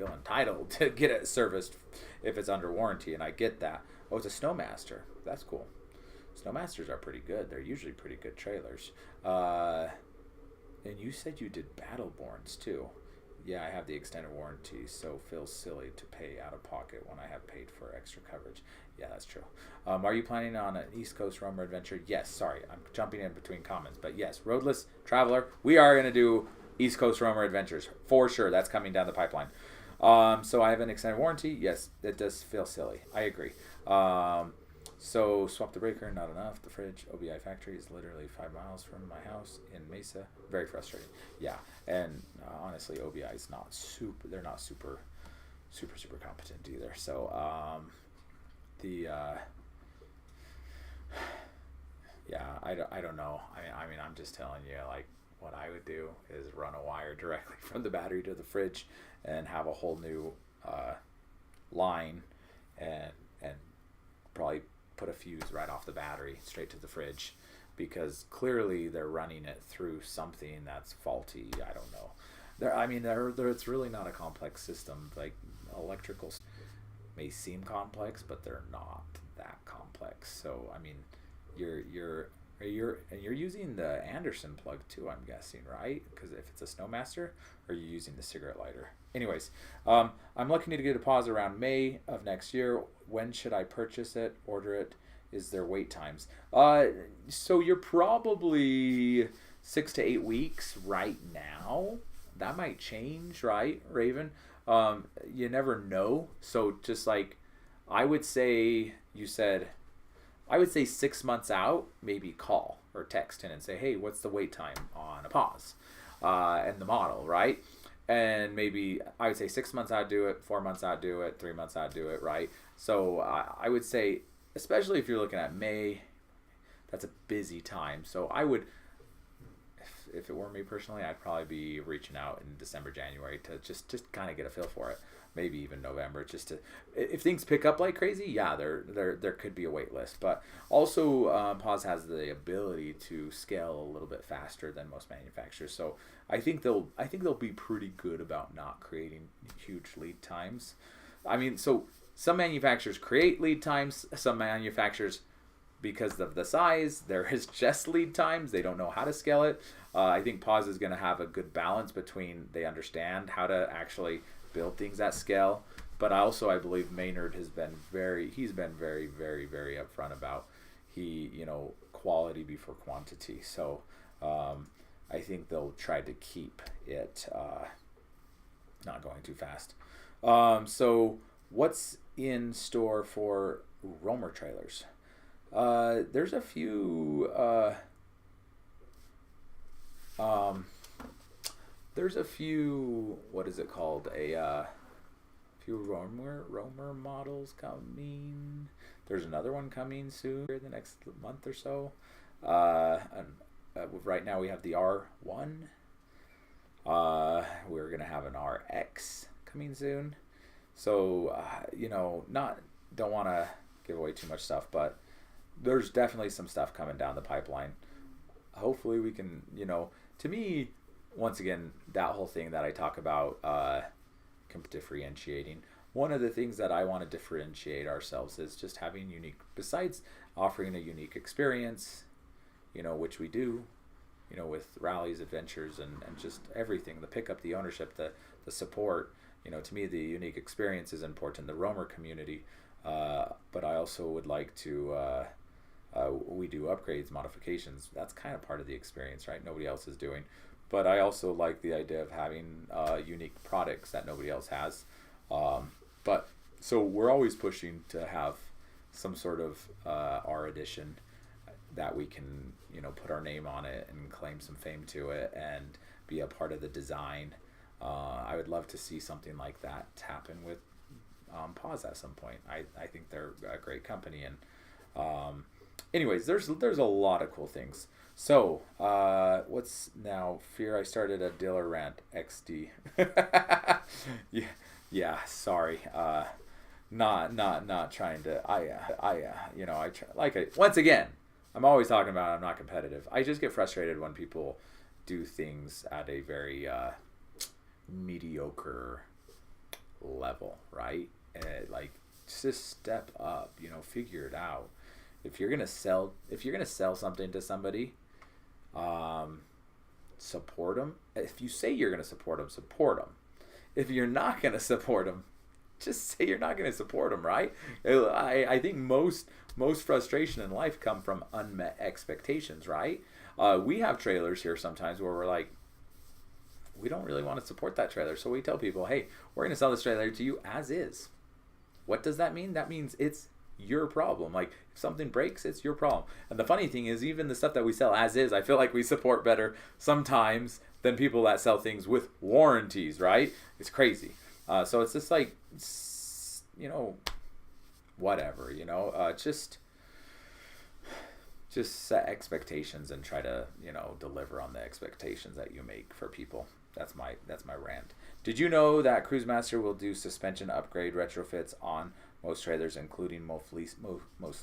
entitled to get it serviced if it's under warranty, and I get that. Oh, it's a Snowmaster. That's cool. Snowmasters are pretty good. They're usually pretty good trailers. And you said you did Battleborns too. Yeah, I have the extended warranty, so feels silly to pay out of pocket when I have paid for extra coverage. Yeah, that's true. Are you planning on an East Coast Romer adventure? Yes, sorry, I'm jumping in between comments. But yes, Roadless Traveler, we are going to do East Coast Romer adventures. For sure, that's coming down the pipeline. So I have an extended warranty. Yes, it does feel silly. I agree. So swap the breaker, not enough. The fridge, OBI factory, is literally 5 miles from my house in Mesa. Very frustrating. Yeah, and honestly, OBI is not super. They're not super competent either. So I don't know. I mean, I'm just telling you, like, what I would do is run a wire directly from the battery to the fridge and have a whole new line and probably put a fuse right off the battery straight to the fridge, because clearly they're running it through something that's faulty. I don't know. It's really not a complex system. Like, electricals may seem complex, but they're not that complex. So I mean, you're using the Anderson plug too, I'm guessing, right? Because if it's a Snowmaster, or you're using the cigarette lighter. Anyways, I'm looking to get a deposit around May of next year. When should I purchase it, order it? Is there wait times? So you're probably 6 to 8 weeks right now. That might change, right, Raven? You never know. So just like, I would say, I would say 6 months out, maybe call or text in and say, hey, what's the wait time on a pause and the model, right? And maybe I would say 6 months out, do it, 4 months out, do it, 3 months out, do it, right? So I would say, especially if you're looking at May, that's a busy time. So I would, if it were me personally, I'd probably be reaching out in December, January to just kind of get a feel for it. Maybe even November, just to, if things pick up like crazy, yeah, there could be a wait list. But also, Pause has the ability to scale a little bit faster than most manufacturers. So I think they'll be pretty good about not creating huge lead times. I mean, so some manufacturers create lead times. Some manufacturers, because of the size, there is just lead times. They don't know how to scale it. I think Pause is going to have a good balance between they understand how to actually build things at scale, but also I believe Maynard he's been very, very, very upfront about quality before quantity. So I think they'll try to keep it not going too fast. So what's in store for Roamer trailers? There's a few what is it called? A few Roamer models coming. There's another one coming soon in the next month or so. Right now we have the R1. We're gonna have an RX coming soon. So don't want to give away too much stuff, but there's definitely some stuff coming down the pipeline. Hopefully we can, to me, once again, that whole thing that I talk about, differentiating. One of the things that I want to differentiate ourselves is just having unique, besides offering a unique experience, which we do, with rallies, adventures, and just everything, the pickup, the ownership, the support. To me, the unique experience is important, the Roamer community. But I also would like to, we do upgrades, modifications. That's kind of part of the experience, right? Nobody else is doing. But I also like the idea of having unique products that nobody else has. But so we're always pushing to have some sort of our edition that we can, put our name on it and claim some fame to it and be a part of the design. I would love to see something like that happen with Pause at some point. I think they're a great company, and anyways, there's a lot of cool things. So what's now? Fear I started a dealer rant XD. yeah. Sorry. Not trying to. I try once again. I'm always talking about I'm not competitive. I just get frustrated when people do things at a very mediocre level, right? Just step up, figure it out. If you're gonna sell something to somebody, support them. If you say you're gonna support them. If you're not gonna support them, just say you're not gonna support them, right? I think most frustration in life come from unmet expectations, right? We have trailers here sometimes where we're like, we don't really want to support that trailer, so we tell people, hey, we're gonna sell this trailer to you as is. What does that mean? That means it's your problem. Like, if something breaks, it's your problem. And the funny thing is, even the stuff that we sell as is, I feel like we support better sometimes than people that sell things with warranties, right? It's crazy. So it's just like, whatever, just set expectations and try to, deliver on the expectations that you make for people. That's my rant. Did you know that Cruisemaster will do suspension upgrade retrofits on most trailers, including most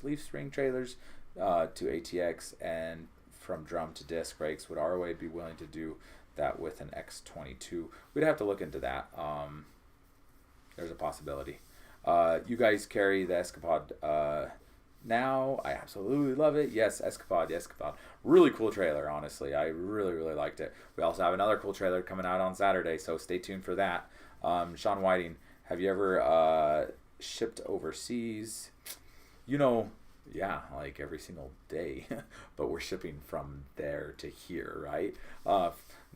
leaf spring trailers to ATX, and from drum to disc brakes? Would ROA be willing to do that with an X22? We'd have to look into that. There's a possibility. You guys carry the Escapade now. I absolutely love it. Yes, Escapade. Really cool trailer, honestly. I really liked it. We also have another cool trailer coming out on Saturday, so stay tuned for that. Sean Whiting, have you ever shipped overseas? Yeah, like every single day, but we're shipping from there to here, right?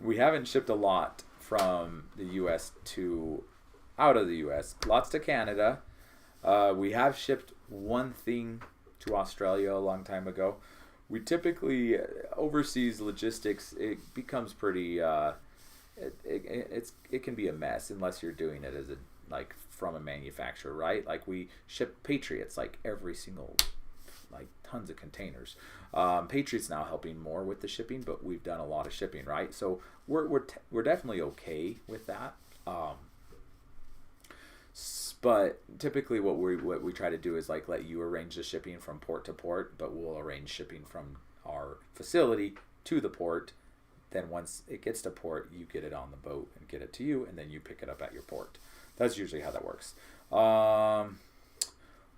We haven't shipped a lot from the U.S. to out of the U.S. Lots to Canada. We have shipped one thing to Australia a long time ago. We typically overseas logistics. It becomes pretty. It can be a mess unless you're doing it as a like from a manufacturer, right? Like we ship Patriots like every single like tons of containers. Patriot's now helping more with the shipping, but we've done a lot of shipping, right? So we're definitely okay with that. But typically what we try to do is like let you arrange the shipping from port to port, but we'll arrange shipping from our facility to the port. Then once it gets to port, you get it on the boat and get it to you, and then you pick it up at your port. That's usually how that works.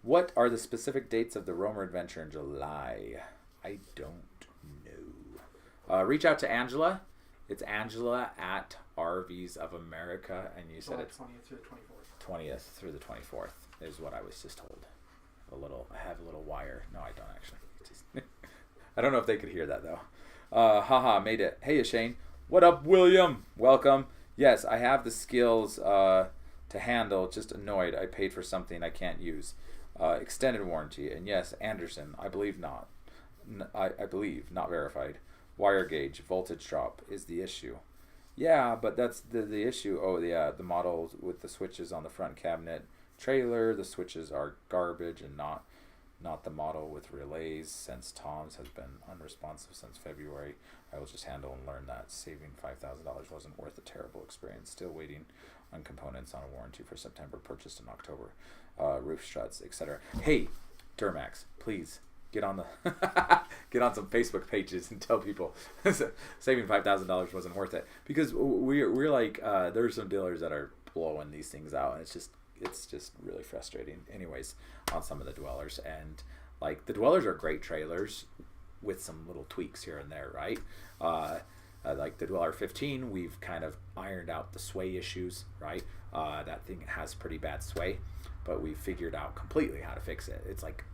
What are the specific dates of the Romer Adventure in July? I don't know. Reach out to Angela. It's Angela at RVs of America, and you said it's 20th through the 24th. 20th through the 24th is what I was just told. I have a little wire. No, I don't actually. I don't know if they could hear that though. Haha, made it. Hey, Shane. What up, William? Welcome. Yes, I have the skills to handle. Just annoyed. I paid for something I can't use. Extended warranty. And yes, Anderson. I believe not. I believe not verified. Wire gauge voltage drop is the issue. Yeah, but that's the issue. Oh yeah, the model with the switches on the front cabinet trailer. The switches are garbage and not the model with relays, since Tom's has been unresponsive since February. I will just handle and learn that saving $5,000 wasn't worth a terrible experience. Still waiting on components on a warranty for September, purchased in October. Roof struts, etc. Hey, Duramax, please get on the get on some Facebook pages and tell people saving $5,000 wasn't worth it, because we're like there's some dealers that are blowing these things out, and it's just really frustrating. Anyways, on some of the Dwellers, and like the Dwellers are great trailers with some little tweaks here and there, right? Like the Dweller 15, we've kind of ironed out the sway issues, right? That thing has pretty bad sway, but we figured out completely how to fix it.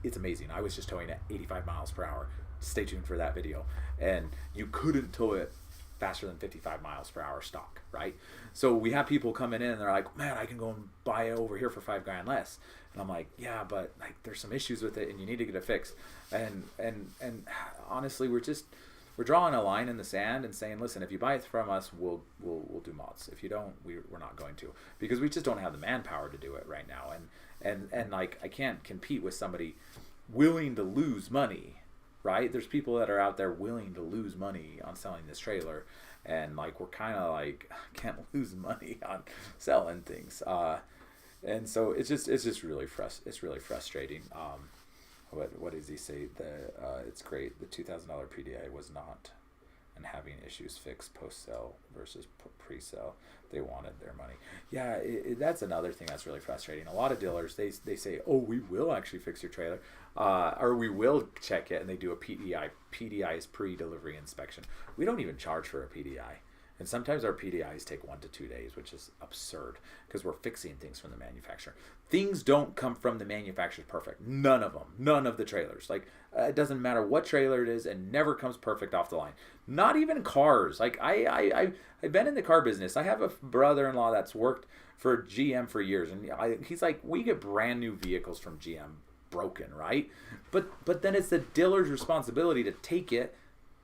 It's amazing. I was just towing at 85 miles per hour. Stay tuned for that video. And you couldn't tow it faster than 55 miles per hour stock, right? So we have people coming in and they're like, man, I can go and buy it over here for $5,000 less. And I'm like, yeah, but like there's some issues with it and you need to get it fixed. And honestly, we're drawing a line in the sand and saying, listen, if you buy it from us, we'll do mods. If you don't, we're not going to, because we just don't have the manpower to do it right now. And like I can't compete with somebody willing to lose money, right? There's people that are out there willing to lose money on selling this trailer, and like we're kind of like can't lose money on selling things. And so it's just really frustrating. What does he say? It's great. The $2,000 PDI was not, and having issues fixed post-sale versus pre-sale. They wanted their money. Yeah, that's another thing that's really frustrating. A lot of dealers, they say, oh, we will actually fix your trailer, or we will check it, and they do a PDI. PDI is pre-delivery inspection. We don't even charge for a PDI. And sometimes our PDIs take 1 to 2 days, which is absurd because we're fixing things from the manufacturer. Things don't come from the manufacturer perfect. None of them. None of the trailers. Like, it doesn't matter what trailer it is, it never comes perfect off the line. Not even cars. Like, I've been in the car business. I have a brother-in-law that's worked for GM for years, and he's like, we get brand new vehicles from GM broken, right? But then it's the dealer's responsibility to take it,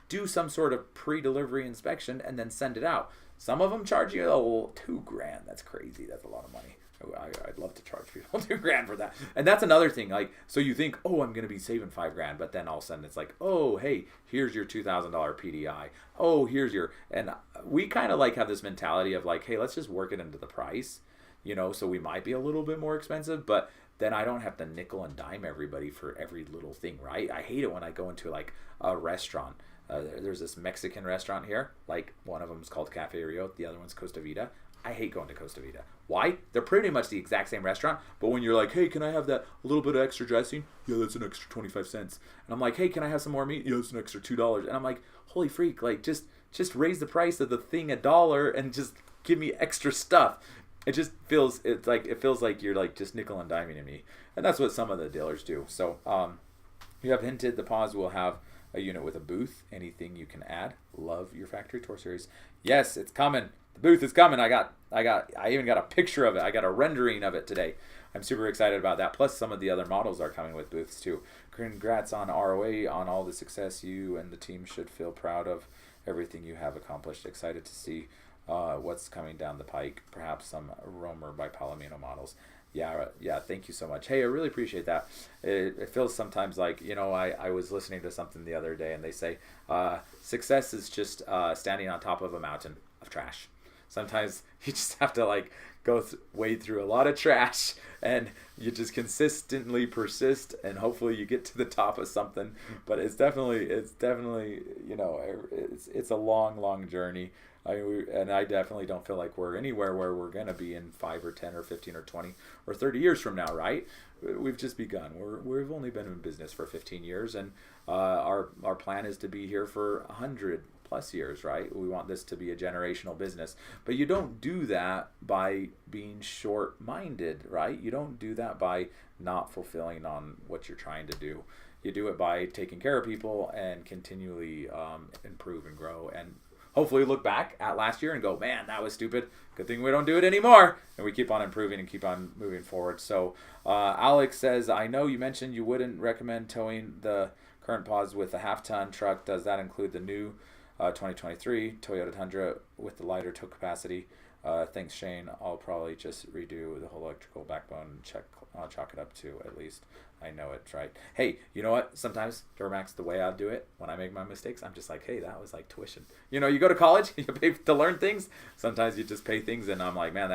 do some sort of pre-delivery inspection, and then send it out. Some of them charge you $2,000. That's crazy. That's a lot of money. I'd love to charge people $2,000 for that. And that's another thing. Like, so you think, oh, I'm going to be saving $5,000, but then all of a sudden it's like, oh, hey, here's your $2,000 PDI. Oh, here's your, and we kind of like have this mentality of like, hey, let's just work it into the price, so we might be a little bit more expensive, but then I don't have to nickel and dime everybody for every little thing, right? I hate it when I go into like a restaurant. There's this Mexican restaurant here. Like, one of them is called Cafe Rant, the other one's Costa Vida. I hate going to Costa Vida. Why? They're pretty much the exact same restaurant, but when you're like, hey, can I have that a little bit of extra dressing? Yeah, that's an extra 25 cents. And I'm like, hey, can I have some more meat? Yeah, it's an extra $2. And I'm like, holy freak, like just raise the price of the thing $1 and just give me extra stuff. It feels like you're like just nickel and diming me. And that's what some of the dealers do. So You have hinted the pause will have a unit with a booth. Anything you can add? Love your factory tour series. Yes, it's coming. The booth is coming. I even got a picture of it. I got a rendering of it today. I'm super excited about that. Plus, some of the other models are coming with booths too. Congrats on ROA on all the success. You and the team should feel proud of everything you have accomplished. Excited to see what's coming down the pike. Perhaps some Romer by Palomino models. Yeah. Thank you so much. Hey, I really appreciate that. It feels sometimes like, I was listening to something the other day and they say success is just standing on top of a mountain of trash. Sometimes you just have to wade through a lot of trash and you just consistently persist and hopefully you get to the top of something. But it's definitely it's a long journey. I definitely don't feel like we're anywhere where we're going to be in 5 or 10 or 15 or 20 or 30 years from now, right? We've just begun. We've only been in business for 15 years, and our plan is to be here for 100 plus years, right? We want this to be a generational business. But you don't do that by being short-minded, right? You don't do that by not fulfilling on what you're trying to do. You do it by taking care of people and continually improve and grow, and hopefully look back at last year and go, man, that was stupid. Good thing we don't do it anymore. And we keep on improving and keep on moving forward. So Alex says, I know you mentioned you wouldn't recommend towing the current pause with a half-ton truck. Does that include the new 2023 Toyota Tundra with the lighter tow capacity? Thanks, Shane. I'll probably just redo the whole electrical backbone and chalk it up to at least. I know it's right. Hey, you know what? Sometimes, Duramax, the way I do it, when I make my mistakes, I'm just like, hey, that was like tuition. You go to college, you pay to learn things. Sometimes you just pay things, and I'm like, man,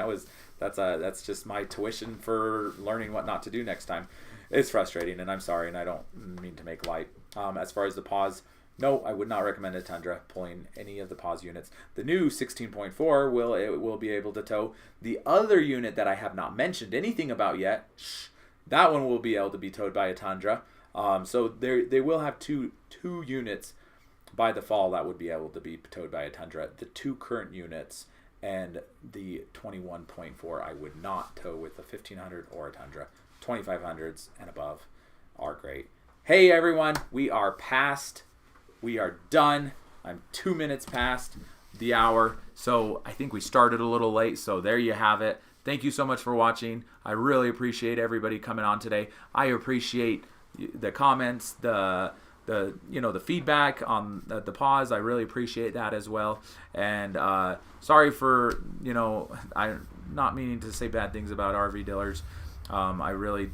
that's just my tuition for learning what not to do next time. It's frustrating, and I'm sorry, and I don't mean to make light. As far as the pause, no, I would not recommend a Tundra pulling any of the pause units. The new 16.4 will be able to tow the other unit that I have not mentioned anything about yet. That one will be able to be towed by a Tundra. So they will have two units by the fall that would be able to be towed by a Tundra. The two current units and the 21.4 I would not tow with a 1500 or a Tundra. 2500s and above are great. Hey everyone, we are done. I'm 2 minutes past the hour, so I think we started a little late, so there you have it. Thank you so much for watching. I really appreciate everybody coming on today. I appreciate the comments, the feedback on the pause. I really appreciate that as well. And sorry for I'm not meaning to say bad things about RV dealers. I really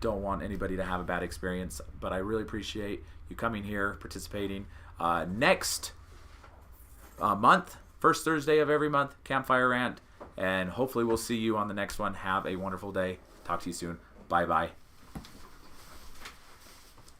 don't want anybody to have a bad experience, but I really appreciate you coming here, participating. Next month, first Thursday of every month, Campfire Rant. And hopefully we'll see you on the next one. Have a wonderful day. Talk to you soon. Bye-bye.